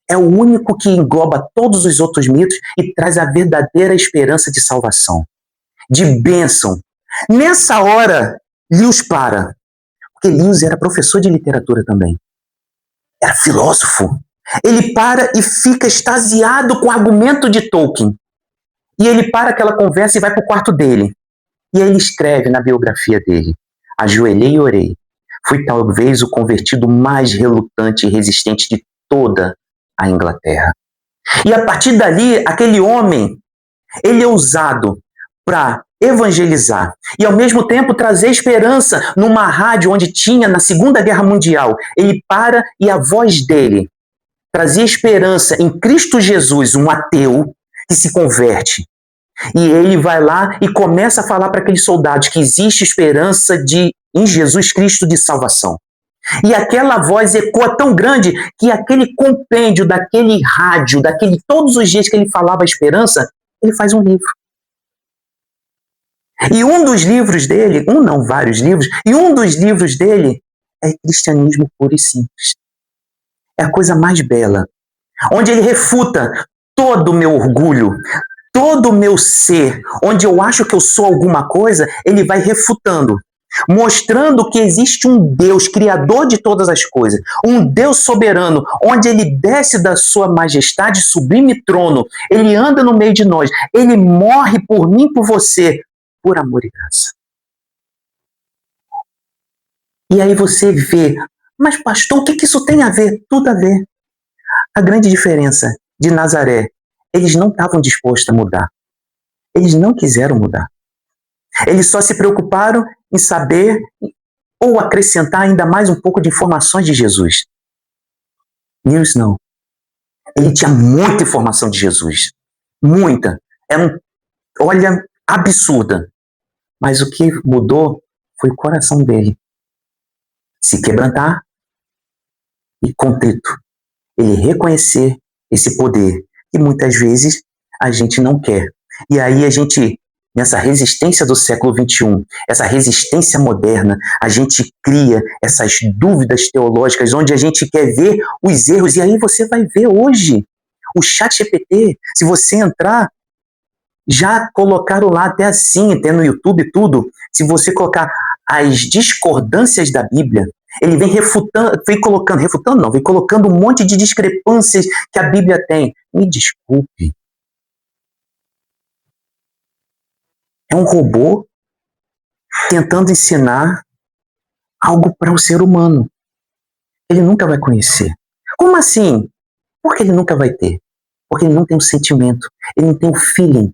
é o único que engloba todos os outros mitos e traz a verdadeira esperança de salvação, de bênção. Nessa hora, Lewis para, porque Lewis era professor de literatura também, era filósofo. Ele para e fica extasiado com o argumento de Tolkien. E ele para aquela conversa e vai para o quarto dele. E aí ele escreve na biografia dele: ajoelhei e orei. Fui talvez o convertido mais relutante e resistente de toda a Inglaterra. E a partir dali, aquele homem, ele é usado para evangelizar e ao mesmo tempo trazer esperança numa rádio onde tinha na Segunda Guerra Mundial. Ele para e a voz dele trazia esperança em Cristo Jesus, um ateu que se converte. E ele vai lá e começa a falar para aqueles soldados que existe esperança em Jesus Cristo de salvação. E aquela voz ecoa tão grande que aquele compêndio daquele rádio, todos os dias que ele falava a esperança, ele faz um livro. E um dos livros dele, vários livros, e um dos livros dele é Cristianismo Puro e Simples. É a coisa mais bela, onde ele refuta todo o meu orgulho, todo o meu ser, onde eu acho que eu sou alguma coisa, ele vai refutando, mostrando que existe um Deus, criador de todas as coisas, um Deus soberano, onde ele desce da sua majestade, sublime trono, ele anda no meio de nós, ele morre por mim, por você, por amor e graça. E aí você vê, mas pastor, o que isso tem a ver? Tudo a ver. A grande diferença de Nazaré, eles não estavam dispostos a mudar. Eles não quiseram mudar. Eles só se preocuparam em saber ou acrescentar ainda mais um pouco de informações de Jesus. Lewis não. Ele tinha muita informação de Jesus. Muita. Olha, absurda. Mas o que mudou foi o coração dele. Se quebrantar e contrito. Ele reconhecer esse poder que muitas vezes a gente não quer. E aí a gente, nessa resistência do século XXI, essa resistência moderna, a gente cria essas dúvidas teológicas onde a gente quer ver os erros. E aí você vai ver hoje o ChatGPT, se você entrar, já colocaram lá até assim, até no YouTube tudo, se você colocar as discordâncias da Bíblia, ele vem vem colocando um monte de discrepâncias que a Bíblia tem. Me desculpe. É um robô tentando ensinar algo para o ser humano. Ele nunca vai conhecer. Como assim? Porque ele nunca vai ter. Porque ele não tem um sentimento, ele não tem um feeling.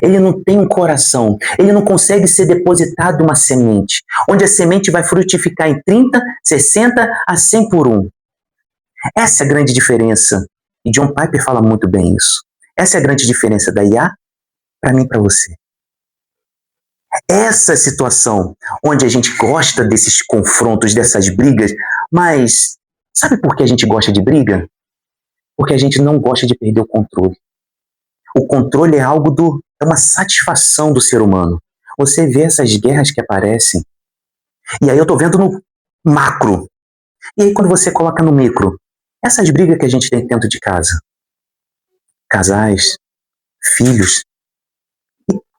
Ele não tem um coração, ele não consegue ser depositado uma semente, onde a semente vai frutificar em 30, 60 a 100 por um. Essa é a grande diferença, e John Piper fala muito bem isso. Essa é a grande diferença da IA para mim e para você. Essa situação onde a gente gosta desses confrontos, dessas brigas, mas sabe por que a gente gosta de briga? Porque a gente não gosta de perder o controle. O controle é é uma satisfação do ser humano. Você vê essas guerras que aparecem, e aí eu tô vendo no macro. E aí quando você coloca no micro, essas brigas que a gente tem dentro de casa, casais, filhos,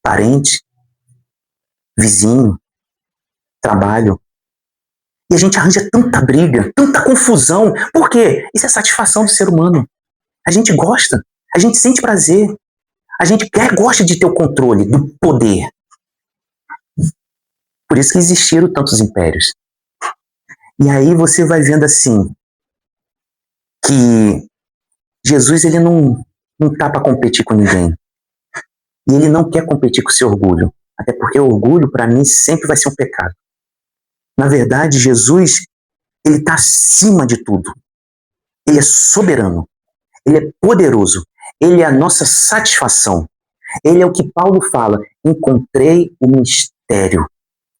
parente, vizinho, trabalho, e a gente arranja tanta briga, tanta confusão. Por quê? Isso é satisfação do ser humano. A gente gosta, a gente sente prazer. A gente gosta de ter o controle do poder. Por isso que existiram tantos impérios. E aí você vai vendo assim, que Jesus ele não tá para competir com ninguém. E ele não quer competir com o seu orgulho. Até porque o orgulho, para mim, sempre vai ser um pecado. Na verdade, Jesus, ele está acima de tudo. Ele é soberano. Ele é poderoso. Ele é a nossa satisfação. Ele é o que Paulo fala. Encontrei o mistério.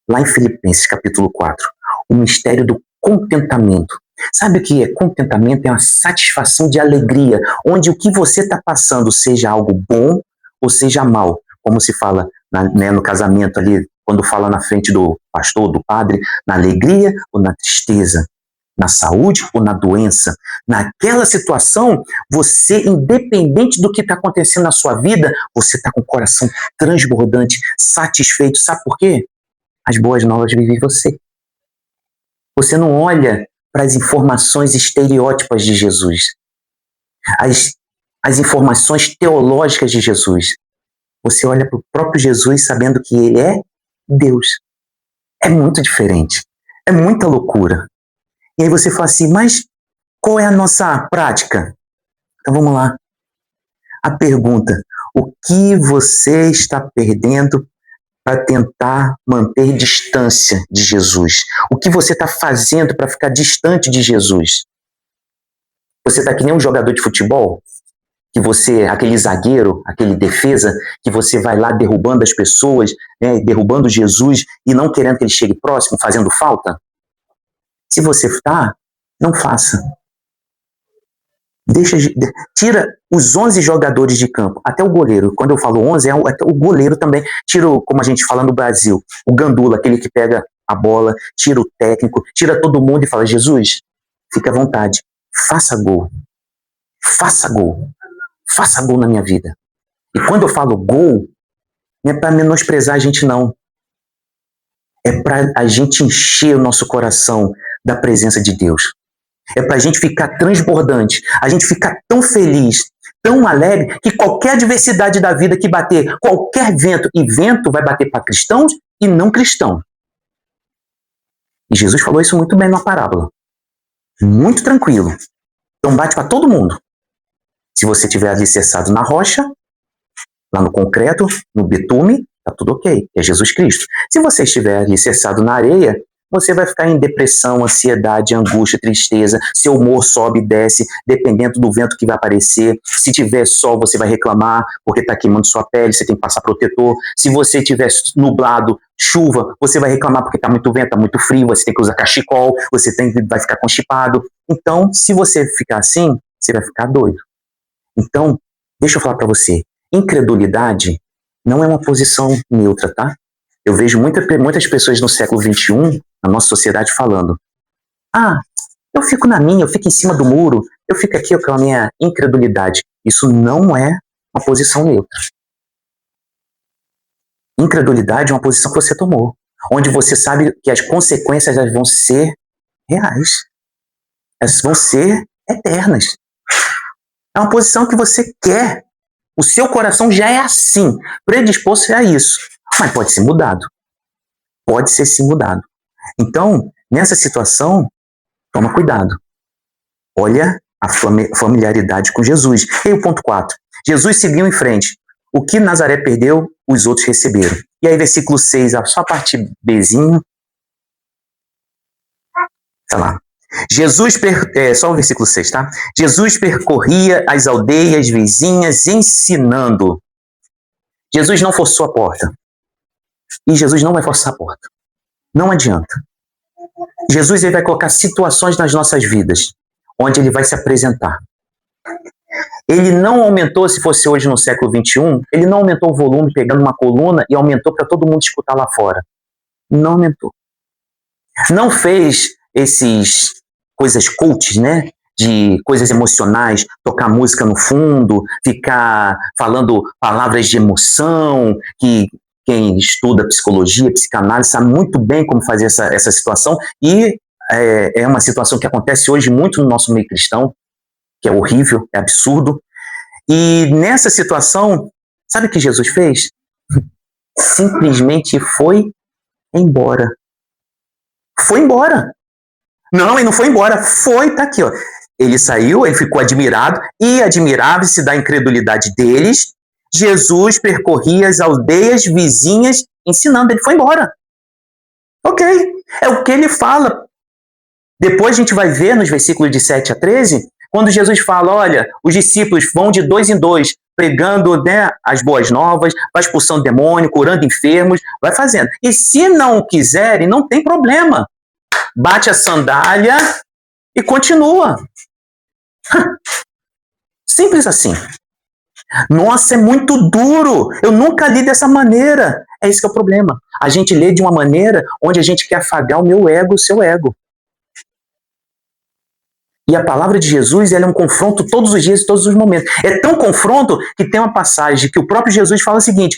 Lá em Filipenses, capítulo 4. O mistério do contentamento. Sabe o que é contentamento? É uma satisfação de alegria. Onde o que você está passando, seja algo bom ou seja mal. Como se fala no casamento ali, quando fala na frente do pastor, do padre, na alegria ou na tristeza, na saúde ou na doença. Naquela situação, você, independente do que está acontecendo na sua vida, você está com o coração transbordante, satisfeito. Sabe por quê? As boas novas vivem em você. Você não olha para as informações estereótipas de Jesus, as informações teológicas de Jesus. Você olha para o próprio Jesus sabendo que ele é Deus. É muito diferente. É muita loucura. E aí você fala assim, mas qual é a nossa prática? Então vamos lá. A pergunta, o que você está perdendo para tentar manter distância de Jesus? O que você está fazendo para ficar distante de Jesus? Você está que nem um jogador de futebol? Que você, aquele zagueiro, aquele defesa, que você vai lá derrubando as pessoas, né, derrubando Jesus e não querendo que ele chegue próximo, fazendo falta? Se você está, não faça. Tira os 11 jogadores de campo, até o goleiro. Quando eu falo 11, até o goleiro também. Tira, como a gente fala no Brasil, o gandula, aquele que pega a bola, tira o técnico, tira todo mundo e fala, Jesus, fique à vontade, faça gol. Faça gol. Faça gol na minha vida. E quando eu falo gol, não é para menosprezar a gente, não. É para a gente encher o nosso coração da presença de Deus. É para a gente ficar transbordante, a gente ficar tão feliz, tão alegre, que qualquer adversidade da vida que bater, qualquer vento, e vento vai bater para cristãos e não cristãos. E Jesus falou isso muito bem numa parábola. Muito tranquilo. Então bate para todo mundo. Se você estiver alicerçado na rocha, lá no concreto, no betume, tá tudo ok, é Jesus Cristo. Se você estiver alicerçado na areia, você vai ficar em depressão, ansiedade, angústia, tristeza, seu humor sobe e desce, dependendo do vento que vai aparecer. Se tiver sol, você vai reclamar, porque está queimando sua pele, você tem que passar protetor. Se você tiver nublado, chuva, você vai reclamar porque está muito vento, está muito frio, você tem que usar cachecol, vai ficar constipado. Então, se você ficar assim, você vai ficar doido. Então, deixa eu falar para você, incredulidade não é uma posição neutra, tá? Eu vejo muitas pessoas no século XXI, na nossa sociedade, falando, eu fico na minha, eu fico em cima do muro, eu fico aqui com a minha incredulidade. Isso não é uma posição neutra. Incredulidade é uma posição que você tomou, onde você sabe que as consequências elas vão ser reais. Elas vão ser eternas. É uma posição que você quer. O seu coração já é assim, predisposto a isso. Mas pode ser mudado. Pode ser sim mudado. Então, nessa situação, toma cuidado. Olha a familiaridade com Jesus. E o ponto 4. Jesus seguiu em frente. O que Nazaré perdeu, os outros receberam. E aí, versículo 6, só a parte Bzinho. Tá lá. Só o versículo 6, tá? Jesus percorria as aldeias vizinhas ensinando. Jesus não forçou a porta. E Jesus não vai forçar a porta. Não adianta. Jesus ele vai colocar situações nas nossas vidas, onde ele vai se apresentar. Ele não aumentou, se fosse hoje no século XXI, ele não aumentou o volume pegando uma coluna e aumentou para todo mundo escutar lá fora. Não aumentou. Não fez esses coisas coaches, né? De coisas emocionais, tocar música no fundo, ficar falando palavras de emoção, que quem estuda psicologia, psicanálise, sabe muito bem como fazer essa situação, e é uma situação que acontece hoje muito no nosso meio cristão, que é horrível, é absurdo. E nessa situação, sabe o que Jesus fez? Simplesmente foi embora. Foi embora. Não, ele não foi embora, tá aqui, ó. Ele saiu, ele ficou admirado, e admirava-se da incredulidade deles. Jesus percorria as aldeias vizinhas ensinando, ele foi embora. Ok, é o que ele fala. Depois a gente vai ver nos versículos de 7 a 13, quando Jesus fala, olha, os discípulos vão de 2 em 2, pregando, né, as boas novas, vai expulsando demônio, curando enfermos, vai fazendo. E se não quiserem, não tem problema. Bate a sandália e continua. Simples assim. Nossa, é muito duro. Eu nunca li dessa maneira. É esse que é o problema. A gente lê de uma maneira onde a gente quer afagar o meu ego, o seu ego. E a palavra de Jesus, ela é um confronto todos os dias e todos os momentos. É tão confronto que tem uma passagem que o próprio Jesus fala o seguinte,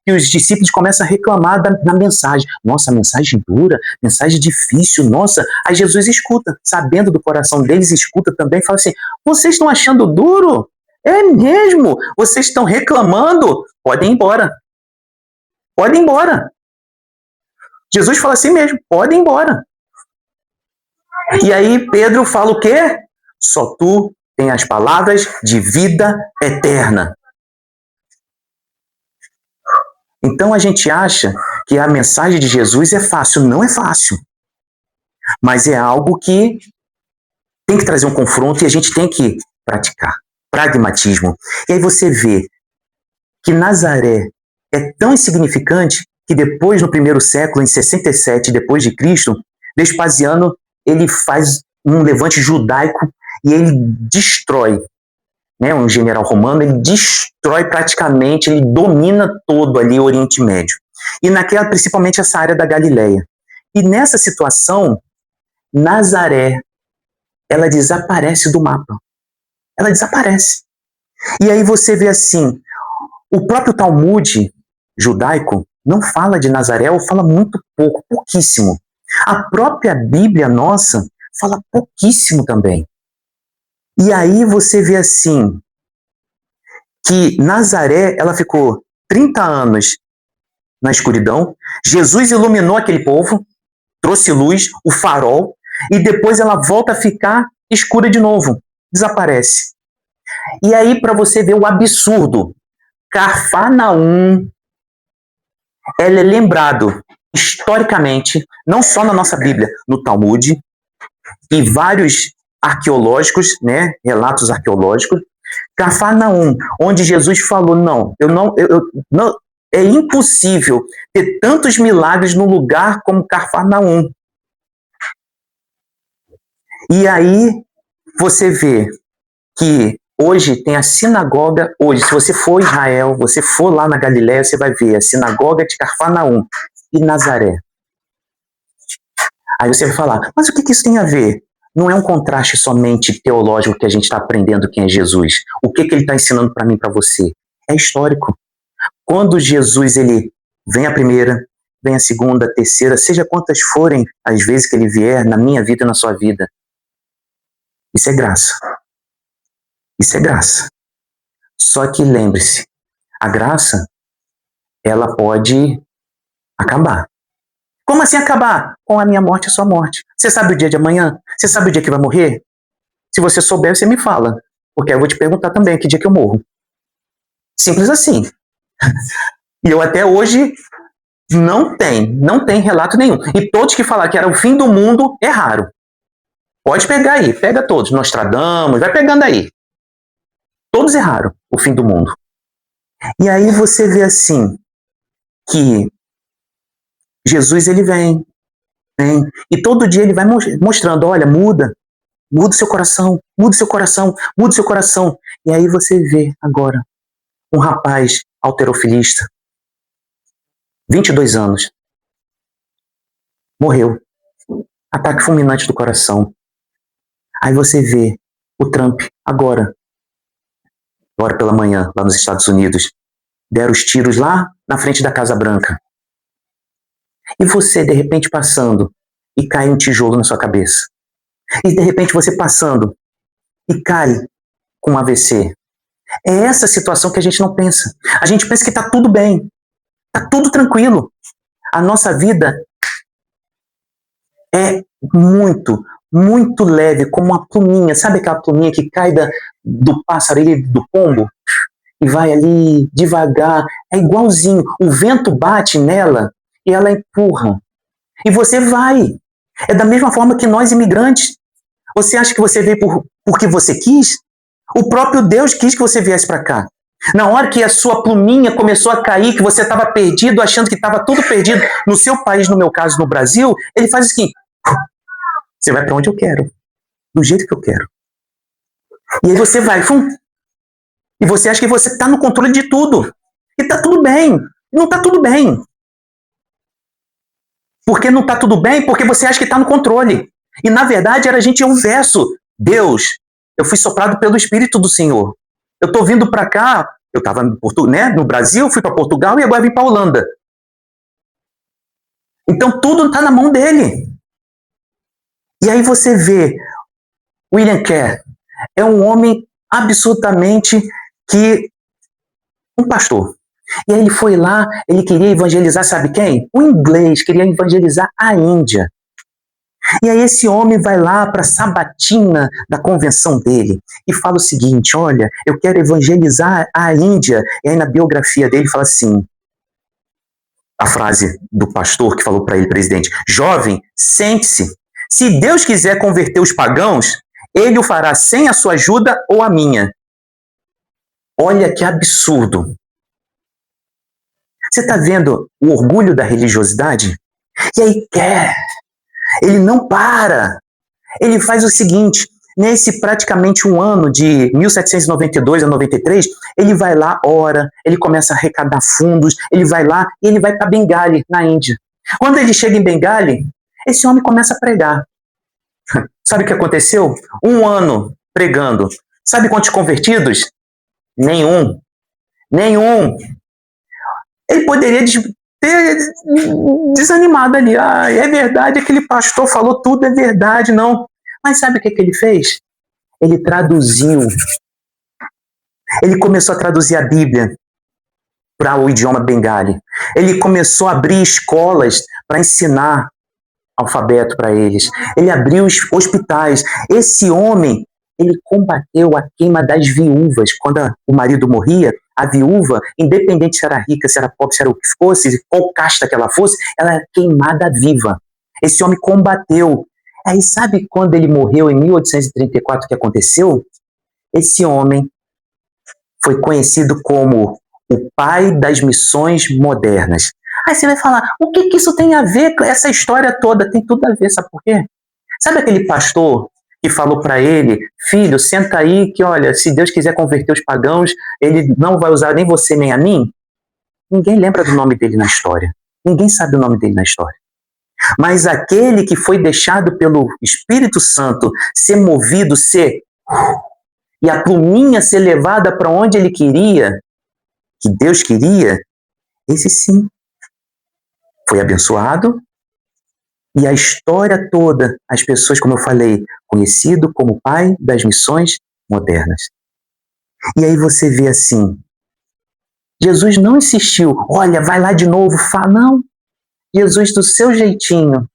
que os discípulos começam a reclamar da mensagem. Nossa, mensagem dura, mensagem difícil, nossa. Aí Jesus escuta, sabendo do coração deles, escuta também e fala assim, vocês estão achando duro? É mesmo? Vocês estão reclamando? Podem ir embora. Podem ir embora. Jesus fala assim mesmo, podem ir embora. E aí Pedro fala o quê? Só tu tem as palavras de vida eterna. Então a gente acha que a mensagem de Jesus é fácil. Não é fácil. Mas é algo que tem que trazer um confronto e a gente tem que praticar. Pragmatismo. E aí você vê que Nazaré é tão insignificante que depois, no primeiro século, em 67 depois de Cristo, Vespasiano ele faz um levante judaico e ele destrói, né, um general romano, ele destrói praticamente, ele domina todo ali o Oriente Médio. E naquela, principalmente essa área da Galileia. E nessa situação, Nazaré, ela desaparece do mapa. Ela desaparece. E aí você vê assim, o próprio Talmud judaico não fala de Nazaré, ou fala muito pouco, pouquíssimo. A própria Bíblia nossa fala pouquíssimo também. E aí você vê assim, que Nazaré, ela ficou 30 anos na escuridão, Jesus iluminou aquele povo, trouxe luz, o farol, e depois ela volta a ficar escura de novo, desaparece. E aí, para você ver o absurdo, Cafarnaum, ela é lembrado historicamente, não só na nossa Bíblia, no Talmud, e vários arqueológicos, né, relatos arqueológicos, Cafarnaum, onde Jesus falou, não, é impossível ter tantos milagres no lugar como Cafarnaum. E aí você vê que hoje tem a sinagoga, hoje, se você for em Israel, você for lá na Galiléia, você vai ver a sinagoga de Cafarnaum e Nazaré. Aí você vai falar, mas o que isso tem a ver? Não é um contraste somente teológico que a gente está aprendendo quem é Jesus. O que ele está ensinando para mim e para você? É histórico. Quando Jesus ele vem a primeira, vem a segunda, a terceira, seja quantas forem as vezes que ele vier na minha vida e na sua vida, isso é graça. Isso é graça. Só que lembre-se, a graça, ela pode acabar. Como assim acabar? Com a minha morte e a sua morte. Você sabe o dia de amanhã? Você sabe o dia que vai morrer? Se você souber, você me fala. Porque eu vou te perguntar também que dia que eu morro. Simples assim. E eu até hoje não tem relato nenhum. E todos que falaram que era o fim do mundo, erraram. Pode pegar aí, pega todos. Nostradamus, vai pegando aí. Todos erraram o fim do mundo. E aí você vê assim, que Jesus ele vem. E todo dia ele vai mostrando, olha, muda o seu coração, muda o seu coração, muda o seu coração. E aí você vê agora um rapaz halterofilista, 22 anos, morreu, ataque fulminante do coração. Aí você vê o Trump agora pela manhã, lá nos Estados Unidos, deram os tiros lá na frente da Casa Branca. E você, de repente, passando e cai um tijolo na sua cabeça. E de repente você passando e cai com um AVC. É essa situação que a gente não pensa. A gente pensa que está tudo bem, está tudo tranquilo. A nossa vida é muito, muito leve, como uma pluminha. Sabe aquela pluminha que cai do pássaro, do pombo? E vai ali devagar. É igualzinho. O vento bate nela e ela empurra. E você vai. É da mesma forma que nós, imigrantes. Você acha que você veio porque você quis? O próprio Deus quis que você viesse para cá. Na hora que a sua pluminha começou a cair, que você estava perdido, achando que estava tudo perdido no seu país, no meu caso, no Brasil, ele faz assim, você vai para onde eu quero, do jeito que eu quero. E aí você vai, e você acha que você está no controle de tudo. E está tudo bem. Não está tudo bem. Porque não está tudo bem, porque você acha que está no controle. E na verdade era a gente um verso. Deus, eu fui soprado pelo Espírito do Senhor. Eu estou vindo para cá, eu estava no Brasil, fui para Portugal e agora vim para a Holanda. Então tudo está na mão dele. E aí você vê, William Carey é um homem absolutamente que um pastor. E aí ele foi lá, ele queria evangelizar, sabe quem? O inglês, queria evangelizar a Índia. E aí esse homem vai lá para a sabatina da convenção dele e fala o seguinte, olha, eu quero evangelizar a Índia. E aí na biografia dele fala assim, a frase do pastor que falou para ele, presidente, jovem, sente-se. Se Deus quiser converter os pagãos, ele o fará sem a sua ajuda ou a minha. Olha que absurdo. Você está vendo o orgulho da religiosidade? E aí ele não para. Ele faz o seguinte, nesse praticamente um ano de 1792 a 93, ele vai lá, ora, ele começa a arrecadar fundos, ele vai lá e ele vai para Bengali, na Índia. Quando ele chega em Bengali, esse homem começa a pregar. Sabe o que aconteceu? Um ano pregando. Sabe quantos convertidos? Nenhum. Ele poderia ter desanimado ali. Ah, é verdade, aquele pastor falou tudo, é verdade, não. Mas sabe o que ele fez? Ele traduziu. Ele começou a traduzir a Bíblia para o idioma bengali. Ele começou a abrir escolas para ensinar alfabeto para eles. Ele abriu hospitais. Esse homem, ele combateu a queima das viúvas. Quando o marido morria, a viúva, independente se era rica, se era pobre, se era o que fosse, qual casta que ela fosse, ela era queimada viva. Esse homem combateu. Aí sabe quando ele morreu em 1834, o que aconteceu? Esse homem foi conhecido como o pai das missões modernas. Aí você vai falar, o que isso tem a ver com essa história toda? Tem tudo a ver, sabe por quê? Sabe aquele pastor que falou para ele, filho, senta aí que, olha, se Deus quiser converter os pagãos, ele não vai usar nem você nem a mim? Ninguém lembra do nome dele na história. Ninguém sabe o nome dele na história. Mas aquele que foi deixado pelo Espírito Santo ser movido, e a pluminha ser levada para onde ele queria, que Deus queria, esse sim foi abençoado. E a história toda, as pessoas, como eu falei, conhecido como pai das missões modernas. E aí você vê assim, Jesus não insistiu, olha, vai lá de novo, fala, não. Jesus, do seu jeitinho,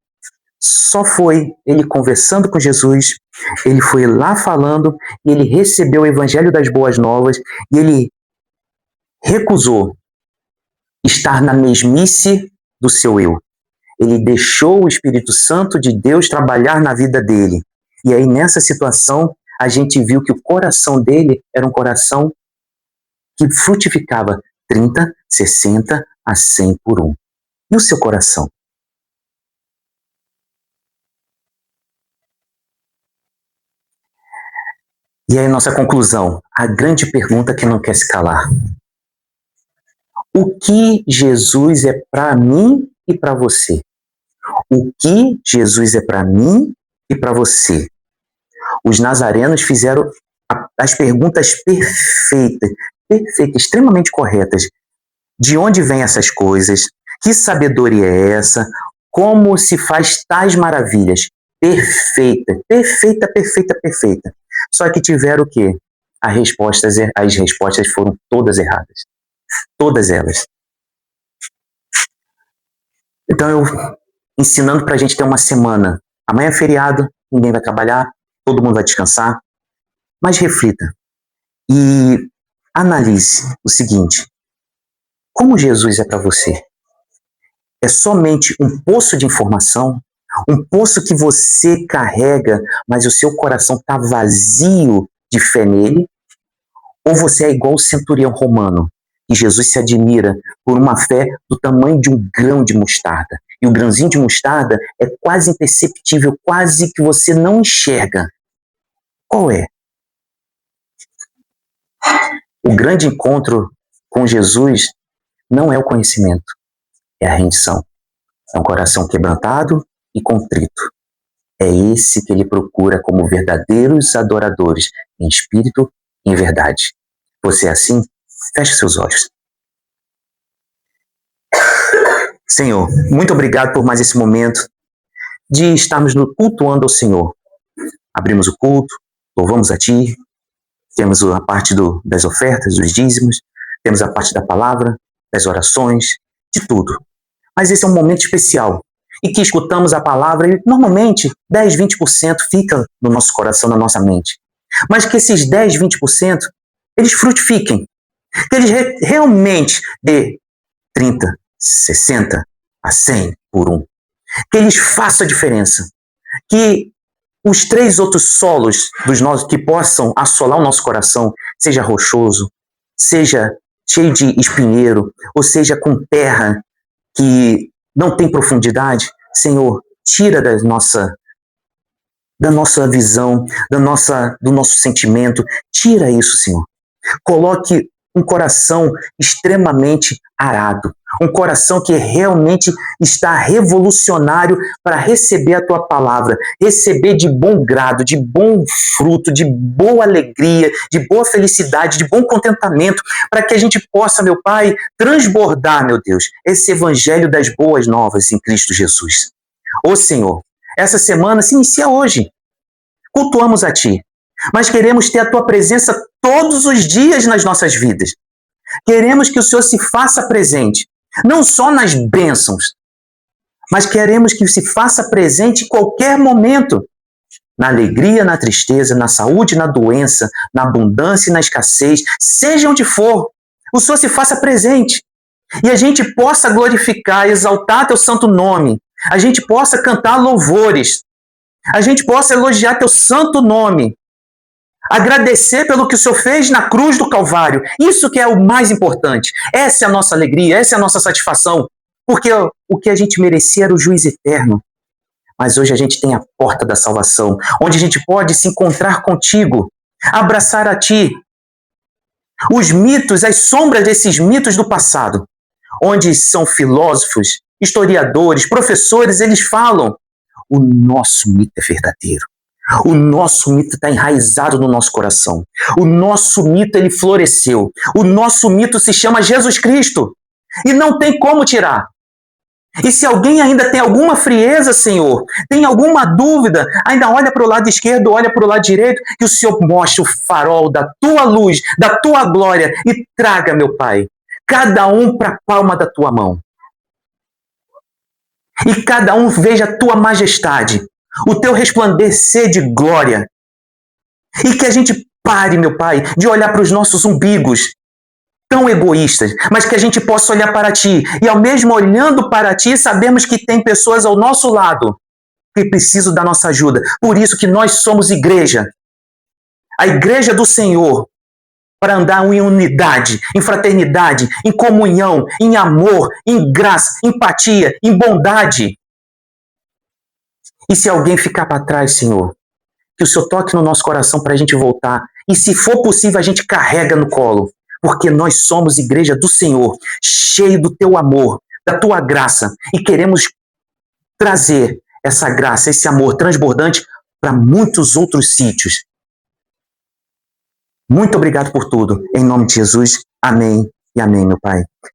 só foi ele conversando com Jesus, ele foi lá falando, e ele recebeu o evangelho das boas novas, e ele recusou estar na mesmice do seu eu. Ele deixou o Espírito Santo de Deus trabalhar na vida dele. E aí, nessa situação, a gente viu que o coração dele era um coração que frutificava 30, 60 a 100 por um. E o seu coração? E aí, nossa conclusão, a grande pergunta que não quer se calar. O que Jesus é para mim e para você? O que Jesus é para mim e para você? Os nazarenos fizeram as perguntas perfeitas, extremamente corretas. De onde vêm essas coisas? Que sabedoria é essa? Como se faz tais maravilhas? Perfeita. Só que tiveram o quê? As respostas foram todas erradas. Todas elas. Então, eu ensinando para a gente ter uma semana. Amanhã é feriado, ninguém vai trabalhar, todo mundo vai descansar. Mas reflita e analise o seguinte: como Jesus é para você? É somente um poço de informação? Um poço que você carrega, mas o seu coração está vazio de fé nele? Ou você é igual o centurião romano, e Jesus se admira por uma fé do tamanho de um grão de mostarda? E o grãozinho de mostarda é quase imperceptível, quase que você não enxerga. Qual é? O grande encontro com Jesus não é o conhecimento, é a rendição. É um coração quebrantado e contrito. É esse que ele procura como verdadeiros adoradores, em espírito e em verdade. Você é assim? Feche seus olhos. Senhor, muito obrigado por mais esse momento de estarmos cultuando ao Senhor. Abrimos o culto, louvamos a Ti, temos a parte das ofertas, dos dízimos, temos a parte da palavra, das orações, de tudo. Mas esse é um momento especial, em que escutamos a palavra e normalmente 10, 20% fica no nosso coração, na nossa mente. Mas que esses 10, 20%, eles frutifiquem, que eles realmente dê 30, 60 a 100 por um. Que eles façam a diferença. Que os 3 outros solos dos nossos que possam assolar o nosso coração, seja rochoso, seja cheio de espinheiro, ou seja com terra que não tem profundidade, Senhor, tira da nossa visão, do nosso sentimento, tira isso, Senhor. Coloque um coração extremamente arado, um coração que realmente está revolucionário para receber a Tua palavra, receber de bom grado, de bom fruto, de boa alegria, de boa felicidade, de bom contentamento, para que a gente possa, meu Pai, transbordar, meu Deus, esse evangelho das boas novas em Cristo Jesus. Ô Senhor, essa semana se inicia hoje. Cultuamos a Ti, mas queremos ter a Tua presença todos os dias nas nossas vidas. Queremos que o Senhor se faça presente, não só nas bênçãos, mas queremos que se faça presente em qualquer momento, na alegria, na tristeza, na saúde, na doença, na abundância e na escassez, seja onde for, o Senhor se faça presente. E a gente possa glorificar, exaltar Teu santo nome, a gente possa cantar louvores, a gente possa elogiar Teu santo nome, agradecer pelo que o Senhor fez na cruz do Calvário. Isso que é o mais importante. Essa é a nossa alegria, essa é a nossa satisfação. Porque o que a gente merecia era o juízo eterno. Mas hoje a gente tem a porta da salvação, onde a gente pode se encontrar contigo, abraçar a Ti. Os mitos, as sombras desses mitos do passado, onde são filósofos, historiadores, professores, eles falam: o nosso mito é verdadeiro. O nosso mito está enraizado no nosso coração. O nosso mito, ele floresceu. O nosso mito se chama Jesus Cristo. E não tem como tirar. E se alguém ainda tem alguma frieza, Senhor, tem alguma dúvida, ainda olha para o lado esquerdo, olha para o lado direito, que o Senhor mostre o farol da Tua luz, da Tua glória, e traga, meu Pai, cada um para a palma da Tua mão. E cada um veja a Tua majestade, o Teu resplandecer de glória. E que a gente pare, meu Pai, de olhar para os nossos umbigos tão egoístas, mas que a gente possa olhar para Ti. E ao mesmo olhando para Ti, sabemos que tem pessoas ao nosso lado que precisam da nossa ajuda. Por isso que nós somos igreja. A igreja do Senhor, para andar em unidade, em fraternidade, em comunhão, em amor, em graça, em empatia, em bondade. E se alguém ficar para trás, Senhor, que o Senhor toque no nosso coração para a gente voltar. E se for possível, a gente carrega no colo. Porque nós somos igreja do Senhor, cheio do Teu amor, da Tua graça. E queremos trazer essa graça, esse amor transbordante para muitos outros sítios. Muito obrigado por tudo. Em nome de Jesus, amém e amém, meu Pai.